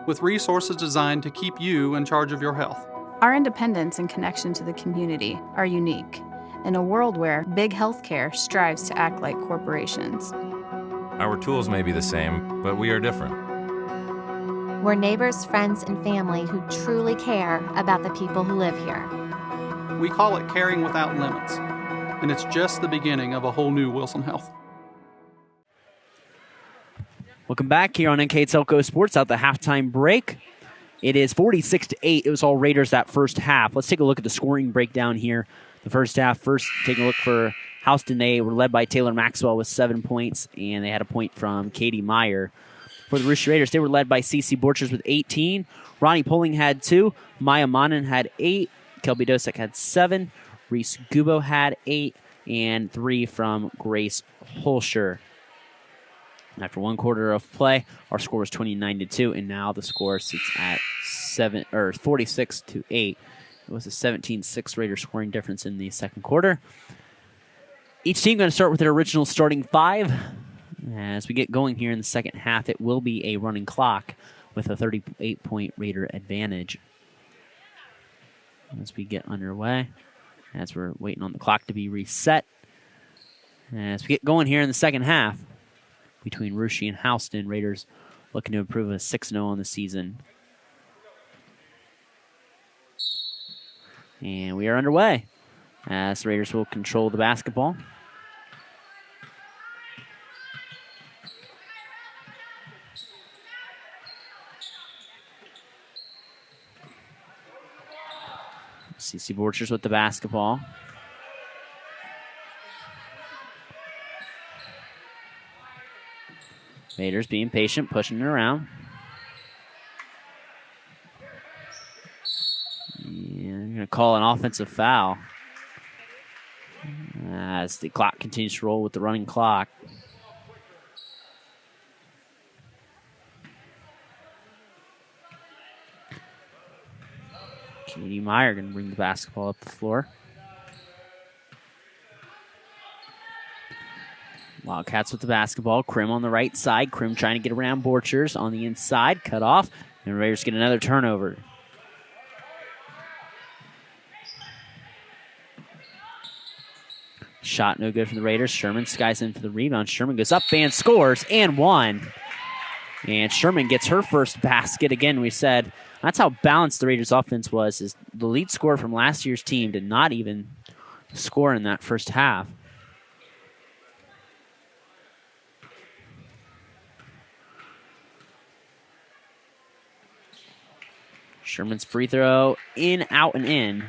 with resources designed to keep you in charge of your health. Our independence and connection to the community are unique in a world where big healthcare strives to act like corporations. Our tools may be the same, but we are different. We're neighbors, friends, and family who truly care about the people who live here. We call it caring without limits, and it's just the beginning of a whole new Wilson Health. Welcome back here on NKTelco Sports out the halftime break. It is 46-8. It was all Raiders that first half. Let's take a look at the scoring breakdown here. The first half, first taking a look for Houston. They were led by Taylor Maxwell with 7 points, and they had a point from Katie Meyer. For the Rooster Raiders, they were led by Cece Borchers with 18. Ronnie Poling had 2. Maya Manan had 8. Kelby Dosick had 7. Reese Gubo had 8. And 3 from Grace Holscher. After one quarter of play, our score was 29-2, and now the score sits at 46-8. It was a 17-6 Raider scoring difference in the second quarter. Each team going to start with their original starting 5. As we get going here in the second half, it will be a running clock with a 38-point Raider advantage. As we get underway, as we're waiting on the clock to be reset. As we get going here in the second half, between Russia and Houston, Raiders looking to improve a 6-0 on the season. And we are underway as the Raiders will control the basketball. Cece Borchers with the basketball. Raiders being patient, pushing it around. And they're going to call an offensive foul as the clock continues to roll with the running clock. Katie Meyer going to bring the basketball up the floor. Wildcats with the basketball. Krim on the right side. Krim trying to get around Borchers on the inside. Cut off. And Raiders get another turnover. Shot no good for the Raiders. Sherman skies in for the rebound. Sherman goes up and scores and one. And Sherman gets her first basket. Again, we said that's how balanced the Raiders offense was. Is the lead scorer from last year's team did not even score in that first half. Sherman's free throw in, out, and in.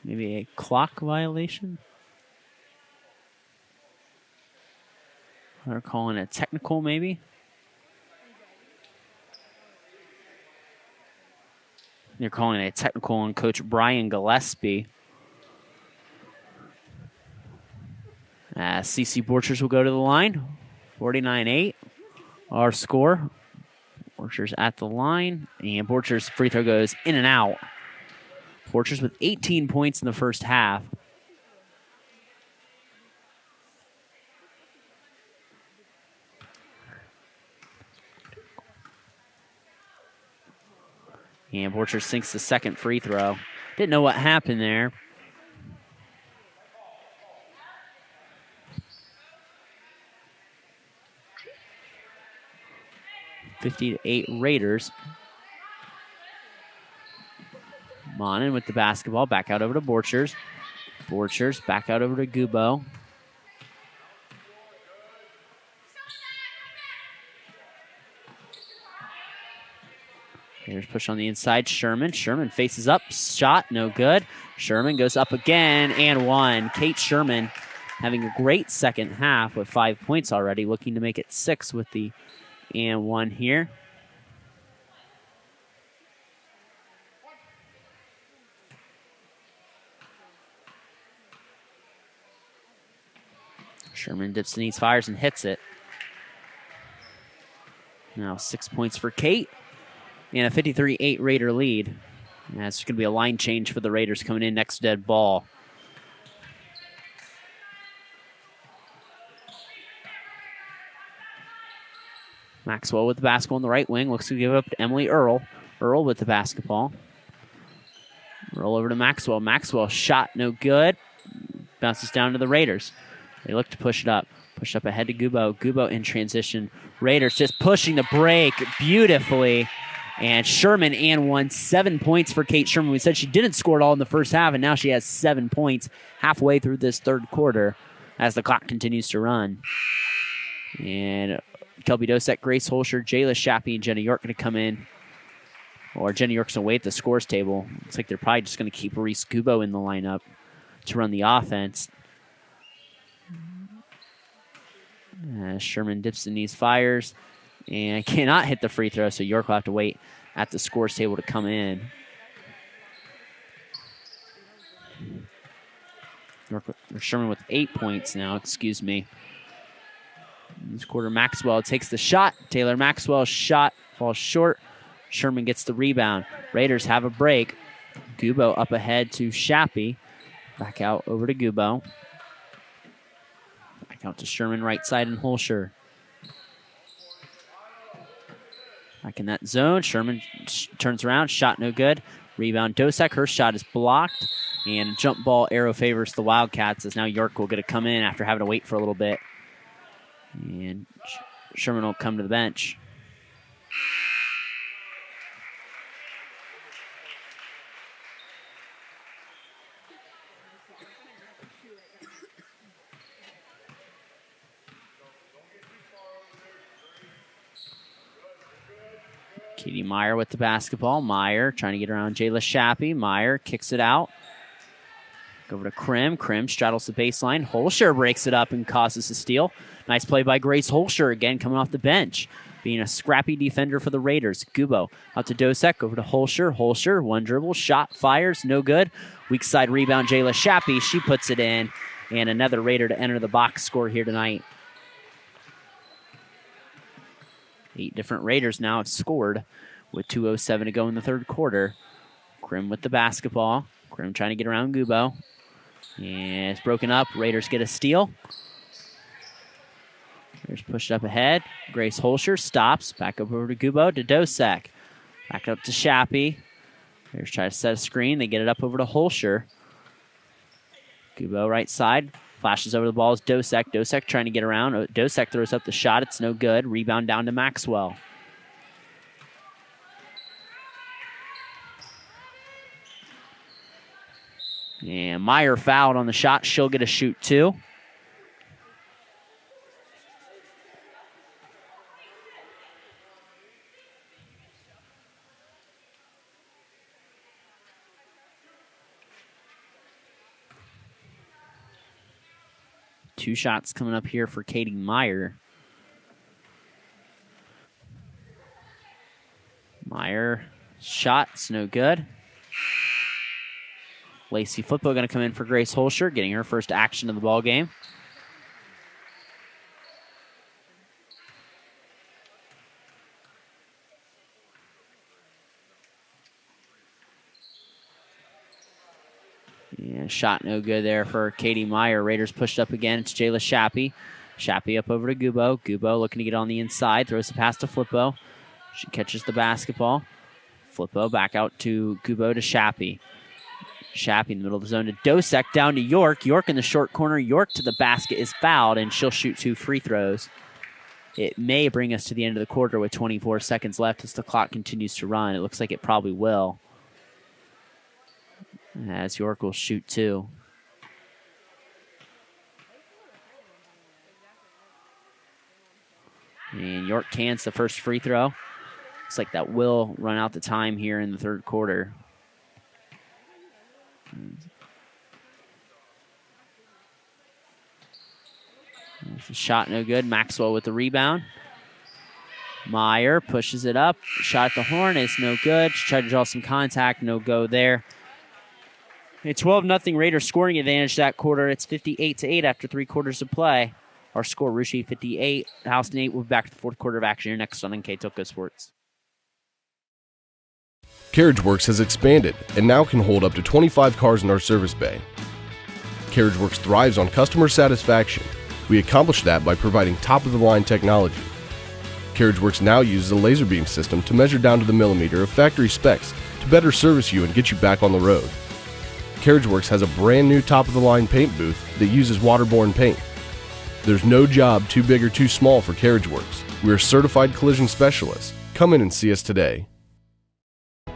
Maybe a clock violation. They're calling it technical, maybe. They're calling it a technical on Coach Brian Gillespie. CC Borchers will go to the line. 49-8, our score. Borchers at the line, and Borchers' free throw goes in and out. Borchers with 18 points in the first half. And Borchers sinks the second free throw. Didn't know what happened there. (50-8) Raiders. Monin with the basketball. Back out over to Borchers. Borchers back out over to Gubo. Raiders push on the inside. Sherman. Sherman faces up. Shot, no good. Sherman goes up again and one. Kate Sherman having a great second half with 5 points already. Looking to make it 6 with the and one here. Sherman dips the knees, fires, and hits it. Now 6 points for Kate. And a 53-8 Raider lead. Yeah, it's going to be a line change for the Raiders coming in next dead ball. Maxwell with the basketball on the right wing. Looks to give up to Emily Earl. Earl with the basketball. Roll over to Maxwell. Maxwell shot no good. Bounces down to the Raiders. They look to push it up. Push up ahead to Gubo. Gubo in transition. Raiders just pushing the break beautifully. And Sherman and one. 7 points for Kate Sherman. We said she didn't score at all in the first half, and now she has 7 points halfway through this third quarter as the clock continues to run. And Kelby Dosek, Grace Holscher, Jayla Shappy, and Jenna York going to come in. Or Jenna York's going to wait at the scores table. Looks like they're probably just going to keep Reese Gubo in the lineup to run the offense. Sherman dips the knees, fires, and cannot hit the free throw, so York will have to wait at the scores table to come in. Sherman with 8 points now, excuse me. This quarter, Maxwell takes the shot. Taylor Maxwell's shot falls short. Sherman gets the rebound. Raiders have a break. Gubo up ahead to Shappy. Back out over to Gubo. Back out to Sherman, right side, and Holscher. Back in that zone. Sherman turns around. Shot no good. Rebound Dosek. Her shot is blocked. And a jump ball arrow favors the Wildcats as now York will get to come in after having to wait for a little bit. And Sherman will come to the bench. Katie Meyer with the basketball. Meyer trying to get around Jayla Shappy. Meyer kicks it out. Go over to Krim. Krim straddles the baseline. Holscher breaks it up and causes a steal. Nice play by Grace Holscher, again coming off the bench. Being a scrappy defender for the Raiders. Gubo out to Dosek, over to Holscher. Holscher, one dribble, shot, fires, no good. Weak side rebound, Jayla Shappy. She puts it in. And another Raider to enter the box score here tonight. 8 different Raiders now have scored with 2:07 to go in the third quarter. Krim with the basketball. Krim trying to get around Gubo. And it's broken up. Raiders get a steal. Raiders pushed up ahead. Grace Holscher stops. Back up over to Gubo to Dosek. Back up to Shappy. Raiders try to set a screen. They get it up over to Holscher. Gubo right side. Flashes over the ball is Dosek. Dosek trying to get around. Dosek throws up the shot. It's no good. Rebound down to Maxwell. And Meyer fouled on the shot. She'll get a shoot too. Two shots coming up here for Katie Meyer. Meyer shot's no good. Lacey Flippo going to come in for Grace Holscher, getting her first action of the ball game. Yeah, shot no good there for Katie Meyer. Raiders pushed up again. It's Jayla Shappy. Shappy up over to Gubo. Gubo looking to get on the inside. Throws the pass to Flippo. She catches the basketball. Flippo back out to Gubo to Shappy. Shappy in the middle of the zone to Dosek, down to York. York in the short corner. York to the basket is fouled, and she'll shoot 2 free throws. It may bring us to the end of the quarter with 24 seconds left as the clock continues to run. It looks like it probably will, as York will shoot 2. And York cans the first free throw. Looks like that will run out the time here in the third quarter. The shot no good. Maxwell with the rebound. Meyer pushes it up. Shot at the horn is no good. She tried to draw some contact. No go there. A 12-0 Raiders scoring advantage that quarter. It's 58-8 after 3 quarters of play. Our score, Russia 58, Houston 8. We'll be back to the fourth quarter of action here next on NKTelco Sports. CarriageWorks has expanded and now can hold up to 25 cars in our service bay. CarriageWorks thrives on customer satisfaction. We accomplish that by providing top-of-the-line technology. CarriageWorks now uses a laser beam system to measure down to the millimeter of factory specs to better service you and get you back on the road. CarriageWorks has a brand new top-of-the-line paint booth that uses waterborne paint. There's no job too big or too small for CarriageWorks. We are certified collision specialists. Come in and see us today.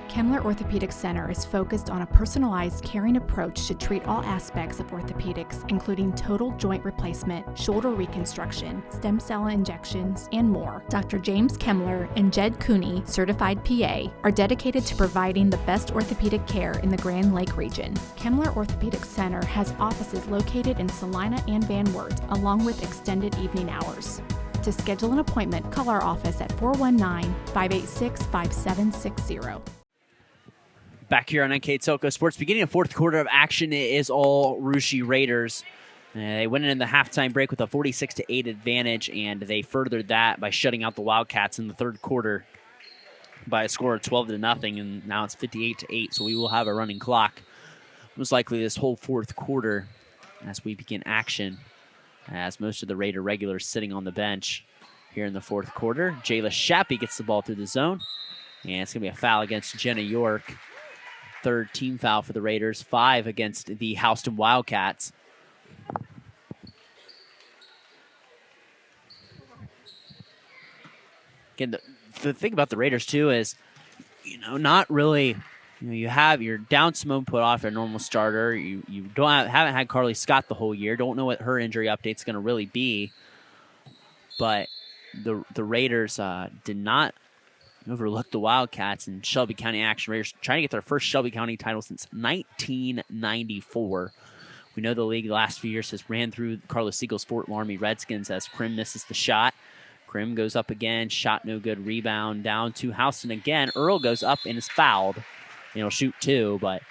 Kemmler Orthopedic Center is focused on a personalized, caring approach to treat all aspects of orthopedics, including total joint replacement, shoulder reconstruction, stem cell injections, and more. Dr. James Kemmler and Jed Cooney, certified PA, are dedicated to providing the best orthopedic care in the Grand Lake region. Kemmler Orthopedic Center has offices located in Salina and Van Wert, along with extended evening hours. To schedule an appointment, call our office at 419-586-5760. Back here on NKTelco Sports, beginning of fourth quarter of action, it is all Russia Raiders. They went in the halftime break with a 46-8 advantage, and they furthered that by shutting out the Wildcats in the third quarter by a score of 12-0, and now it's 58-8, so we will have a running clock most likely this whole fourth quarter as we begin action, as most of the Raider regulars sitting on the bench here in the fourth quarter. Jayla Shappy gets the ball through the zone, and it's going to be a foul against Jenna York. Third team foul for the Raiders, 5 against the Houston Wildcats. Again, the thing about the Raiders, too, is, not really, you have your down Simone put off a normal starter. You haven't had Carly Scott the whole year. Don't know what her injury update's going to really be. But the Raiders did not overlook the Wildcats in Shelby County action. Raiders trying to get their first Shelby County title since 1994. We know the league the last few years has ran through Carlos Siegel's Fort Laramie Redskins as Krim misses the shot. Krim goes up again, shot no good, rebound down to Houston again. Earl goes up and is fouled. He'll shoot 2, but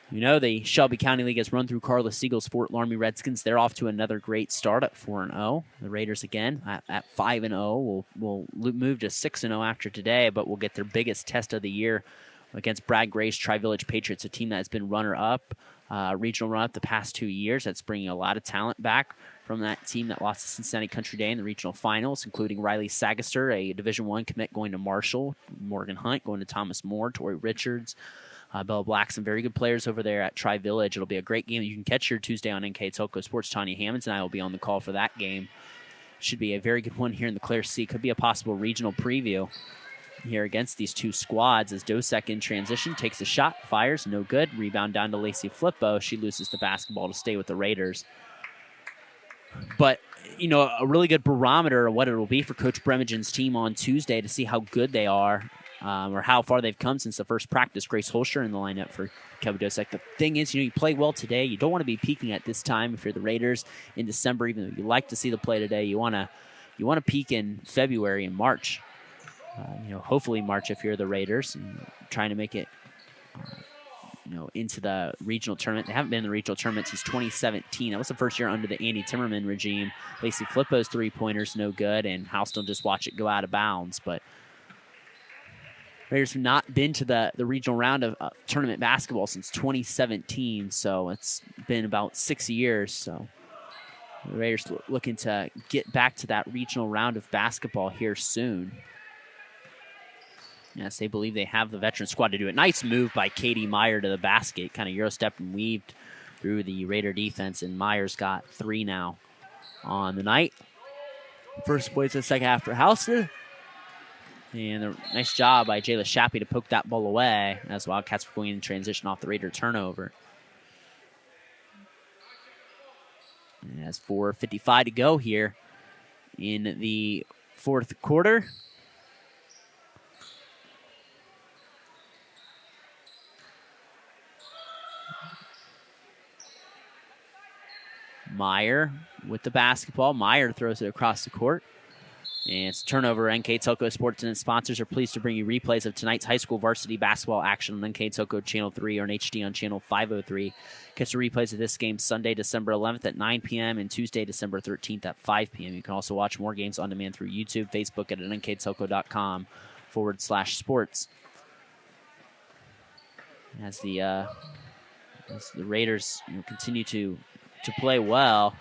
You know, the Shelby County League has run through Carlos Siegel's Fort Laramie Redskins. They're off to another great start at 4-0. The Raiders, again, at 5-0, will move to 6-0 after today, but will get their biggest test of the year against Brad Gray's Tri-Village Patriots, a team that has been runner-up, regional run-up the past 2 years. That's bringing a lot of talent back from that team that lost to Cincinnati Country Day in the regional finals, including Riley Sagaster, a Division I commit, going to Marshall, Morgan Hunt going to Thomas More, Torrey Richards, Bella Black, some very good players over there at Tri-Village. It'll be a great game that you can catch here Tuesday on NKTelco Sports. Tanya Hammonds and I will be on the call for that game. Should be a very good one here in the Clare C. Could be a possible regional preview here against these two squads as Dosek in transition takes a shot, fires, no good. Rebound down to Lacey Flippo. She loses the basketball to stay with the Raiders. But, you know, a really good barometer of what it will be for Coach Bremagen's team on Tuesday to see how good they are. Or how far they've come since the first practice. Grace Holscher in the lineup for Kevin Dosek. The thing is, you know, you play well today. You don't want to be peaking at this time if you're the Raiders in December, even though you like to see the play today. You want to peak in February and March. You know, hopefully March if you're the Raiders, and trying to make it, you know, into the regional tournament. They haven't been in the regional tournament since 2017. That was the first year under the Andy Timmerman regime. Lacey Flippo's three-pointers no good, and Houston just watch it go out of bounds, but Raiders have not been to the regional round of tournament basketball since 2017, so it's been about 6 years. So the Raiders looking to get back to that regional round of basketball here soon. Yes, they believe they have the veteran squad to do it. Nice move by Katie Meyer to the basket, kind of Euro-stepped and weaved through the Raider defense, and Meyer's got 3 now on the night. First points in the second half for Houston. And a nice job by Jayla Shappy to poke that ball away as Wildcats were going in transition off the Raider turnover. And has 4:55 to go here in the fourth quarter. Meyer with the basketball. Meyer throws it across the court. And it's a turnover. NKTelco Sports and its sponsors are pleased to bring you replays of tonight's high school varsity basketball action on NKTelco Channel 3 or on HD on Channel 503. Catch the replays of this game Sunday, December 11th at 9 p.m. and Tuesday, December 13th at 5 p.m. You can also watch more games on demand through YouTube, Facebook at nktelco.com/sports. As the Raiders continue to play well.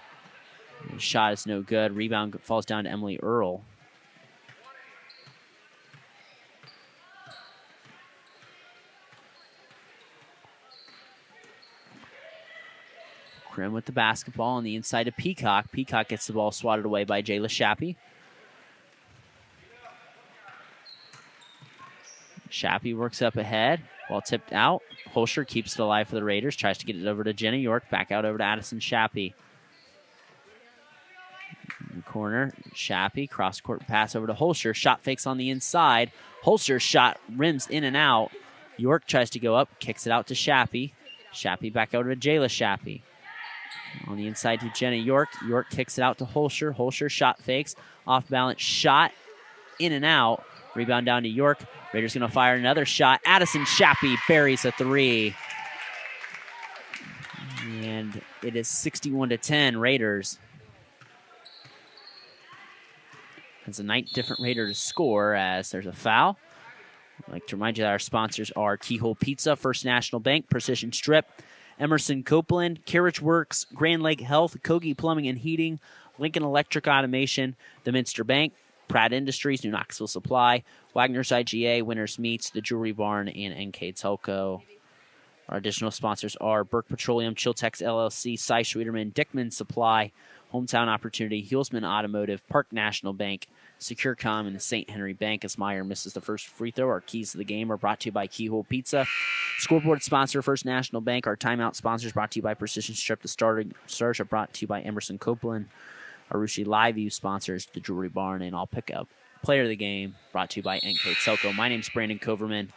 The shot is no good. Rebound falls down to Emily Earl. Krim with the basketball on the inside of Peacock. Peacock gets the ball swatted away by Jayla Shappy. Shappy works up ahead. Ball tipped out. Holscher keeps it alive for the Raiders. Tries to get it over to Jenna York. Back out over to Addison Shappy. In the corner, Shappy. Cross-court pass over to Holscher. Shot fakes on the inside. Holscher's shot rims in and out. York tries to go up. Kicks it out to Shappy. Shappy back over to Jayla Shappy. On the inside to Jenna York. York kicks it out to Holscher. Holscher shot fakes. Off balance shot. In and out. Rebound down to York. Raiders going to fire another shot. Addison Shappy buries a 3. And it is 61-10 Raiders. It's a 9 different Raider to score as there's a foul. I'd like to remind you that our sponsors are Keyhole Pizza, First National Bank, Precision Strip, Emerson Copeland, Carriage Works, Grand Lake Health, Kogi Plumbing and Heating, Lincoln Electric Automation, the Minster Bank, Pratt Industries, New Knoxville Supply, Wagner's IGA, Winners Meats, the Jewelry Barn, and NKTelco. Our additional sponsors are Burke Petroleum, Chiltex LLC, Cy Schwederman, Dickman Supply, Hometown Opportunity, Hulsman Automotive, Park National Bank, SecureCom, and the St. Henry Bank. As Meyer misses the first free throw, our keys to the game are brought to you by Keyhole Pizza. Scoreboard sponsor, First National Bank. Our timeout sponsors brought to you by Precision Strip. The stars are brought to you by Emerson Copeland. Our Rushi Live View sponsors, the Jewelry Barn, and I'll pick up player of the game, brought to you by NKTelco. My name's Brandon Coverman.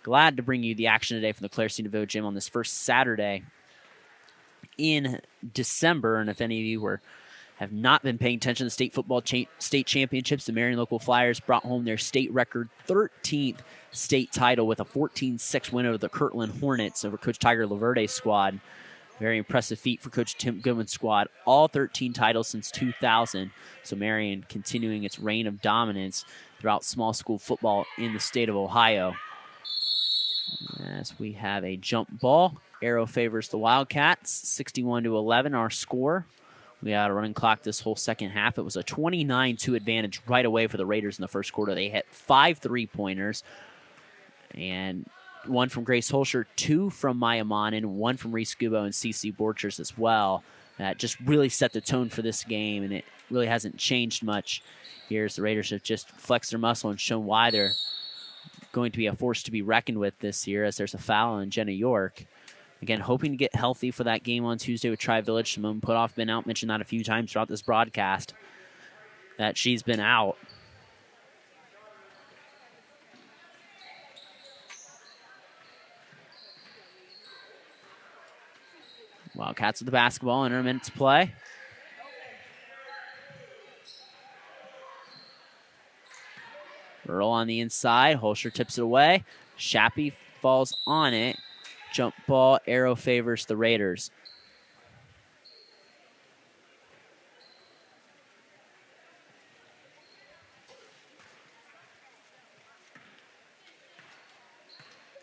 Glad to bring you the action today from the Clare C. DeVoe Gym on this first Saturday in December. And if any of you were have not been paying attention to the state football state championships, the Marion Local Flyers brought home their state record 13th state title with a 14-6 win over the Kirtland Hornets over Coach Tiger Laverde's squad. Very impressive feat for Coach Tim Goodwin's squad. All 13 titles since 2000. So Marion continuing its reign of dominance throughout small school football in the state of Ohio. As we have a jump ball. Arrow favors the Wildcats. 61-11 our score. We had a running clock this whole second half. It was a 29-2 advantage right away for the Raiders in the first quarter. They hit 5 3-pointers. And one from Grace Holscher, 2 from Maya Monin, 1 from Reese Gubo and CC Borchers as well. That just really set the tone for this game, and it really hasn't changed much here as the Raiders have just flexed their muscle and shown why they're going to be a force to be reckoned with this year, as there's a foul on Jenna York. Again, hoping to get healthy for that game on Tuesday with Tri-Village. Simone Putoff been out, mentioned that a few times throughout this broadcast, that she's been out. Wildcats with the basketball, under a minute to play. Earl on the inside. Holscher tips it away. Shappy falls on it. Jump ball. Arrow favors the Raiders.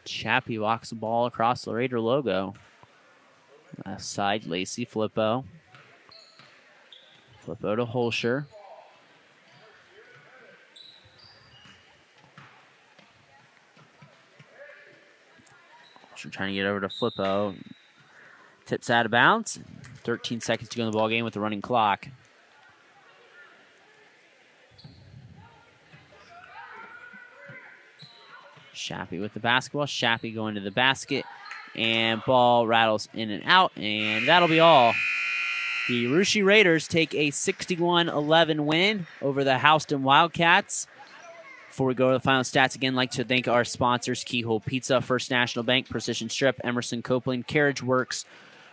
Shappy walks the ball across the Raider logo. Left side, Lacey Flippo. Flippo to Holscher. Holscher trying to get over to Flippo. Tips out of bounds. 13 seconds to go in the ball game with the running clock. Shappy with the basketball. Shappy going to the basket. And ball rattles in and out, and that'll be all. The Russia Raiders take a 61-11 win over the Houston Wildcats. Before we go to the final stats, again, I'd like to thank our sponsors, Keyhole Pizza, First National Bank, Precision Strip, Emerson Copeland, Carriage Works,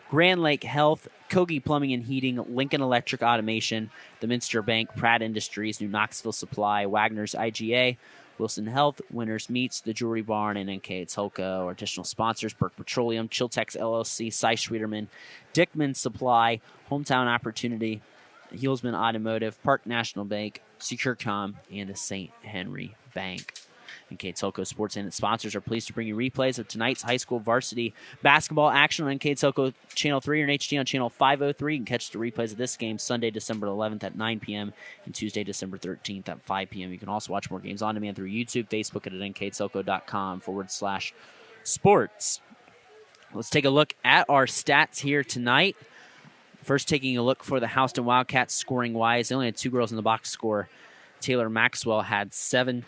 Grand Lake Health, Kogi Plumbing and Heating, Lincoln Electric Automation, the Minster Bank, Pratt Industries, New Knoxville Supply, Wagner's IGA, Wilson Health, Winners Meats, The Jewelry Barn, and NKTelco. Our additional sponsors, Burke Petroleum, Chiltex LLC, Cy Schwederman, Dickman Supply, Hometown Opportunity, Healsman Automotive, Park National Bank, SecureCom, and the St. Henry Bank. NKTelco Sports and its sponsors are pleased to bring you replays of tonight's high school varsity basketball action on NKTelco Channel 3 or in HD on Channel 503. You can catch the replays of this game Sunday, December 11th at 9 p.m. and Tuesday, December 13th at 5 p.m. You can also watch more games on demand through YouTube, Facebook, and at nktelco.com/sports. Let's take a look at our stats here tonight. First, taking a look for the Houston Wildcats scoring-wise. They only had 2 girls in the box score. Taylor Maxwell had 7,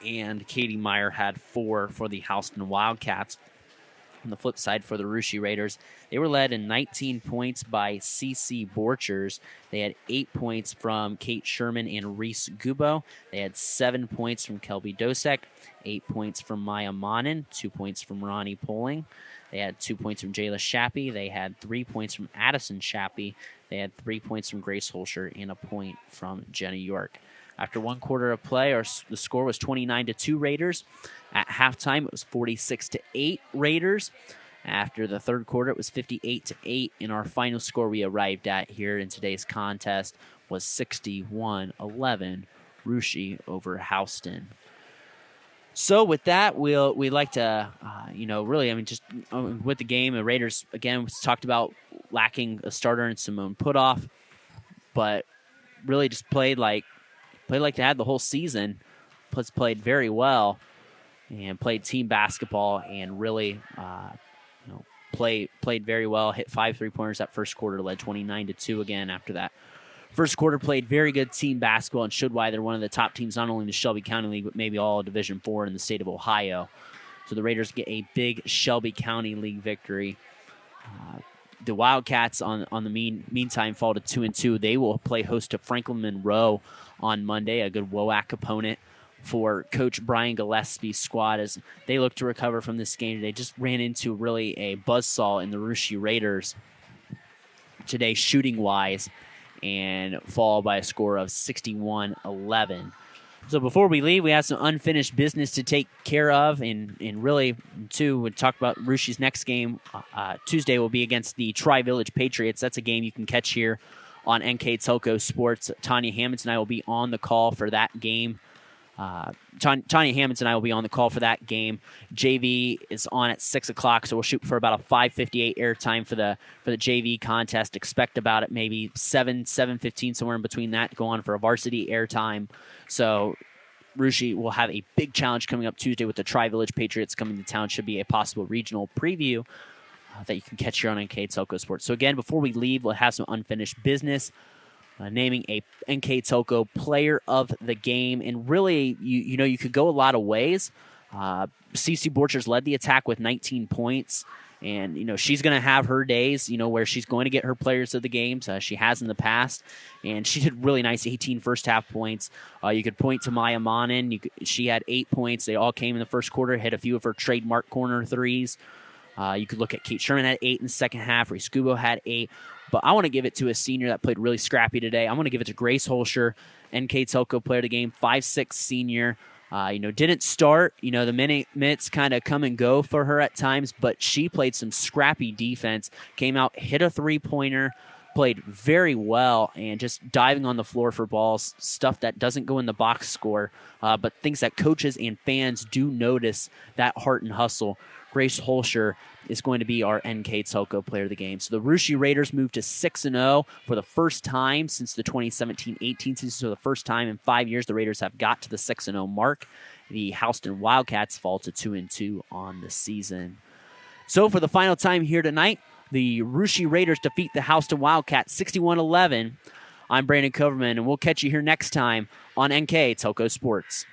and Katie Meyer had 4 for the Houston Wildcats. On the flip side, for the Russia Raiders, they were led in 19 points by CC Borchers. They had 8 points from Kate Sherman and Reese Gubo. They had 7 points from Kelby Dosek, 8 points from Maya Monin, 2 points from Ronnie Poling. They had 2 points from Jayla Shappy. They had 3 points from Addison Shappy. They had 3 points from Grace Holscher and a point from Jenna York. After 1 quarter of play, the score was 29-2 Raiders. At halftime, it was 46-8 Raiders. After the third quarter, it was 58-8. And our final score we arrived at here in today's contest was 61-11 Russia over Houston. So with that, we'd like to, with the game, the Raiders, again, we talked about lacking a starter in Simone Putoff, but really just played like they had the whole season. Played very well and played team basketball and really, played very well. Hit 5 3-pointers that first quarter, led 29-2 again after that. First quarter played very good team basketball and showed why they're one of the top teams, not only in the Shelby County League, but maybe all of Division IV in the state of Ohio. So the Raiders get a big Shelby County League victory. The Wildcats, on the meantime, fall to 2-2. They will play host to Franklin Monroe on Monday, a good WOAC opponent for Coach Brian Gillespie's squad as they look to recover from this game. They just ran into really a buzzsaw in the Russia Raiders today, shooting-wise. and fall by a score of 61-11. So before we leave, we have some unfinished business to take care of, and really, too, we'll talk about Rushie's next game. Tuesday will be against the Tri-Village Patriots. That's a game you can catch here on NKTelco Sports. Tanya Hammonds and I will be on the call for that game. Tanya Hammonds and I will be on the call for that game. JV is on at 6 o'clock, so we'll shoot for about a 5:58 airtime for the JV contest. Expect about it maybe 7:15, somewhere in between that, to go on for a varsity airtime. So Rushi will have a big challenge coming up Tuesday with the Tri-Village Patriots coming to town. Should be a possible regional preview that you can catch here on NKTelco Sports. So again, before we leave, we'll have some unfinished business. Naming a NKTelco player of the game. And really, you could go a lot of ways. CC Borchers led the attack with 19 points. And, she's going to have her days, where she's going to get her players of the games. She has in the past. And she did really nice 18 first-half points. You could point to Maya Monin. She had 8 points. They all came in the first quarter, hit a few of her trademark corner threes. You could look at Kate Sherman had 8 in the second half. Reese Scubo had 8. But I want to give it to a senior that played really scrappy today. I'm going to give it to Grace Holscher, NKTelco player of the game, 5'6" senior. Didn't start. The minutes kind of come and go for her at times, but she played some scrappy defense, came out, hit a three-pointer, played very well, and just diving on the floor for balls, stuff that doesn't go in the box score, but things that coaches and fans do notice, that heart and hustle. Grace Holscher is going to be our NKTelco player of the game. So the Rushi Raiders moved to 6-0 for the first time since the 2017-18 season. So the first time in 5 years the Raiders have got to the 6-0 mark. The Houston Wildcats fall to 2-2 on the season. So for the final time here tonight, the Rushi Raiders defeat the Houston Wildcats 61-11. I'm Brandon Coverman, and we'll catch you here next time on NKTelco Sports.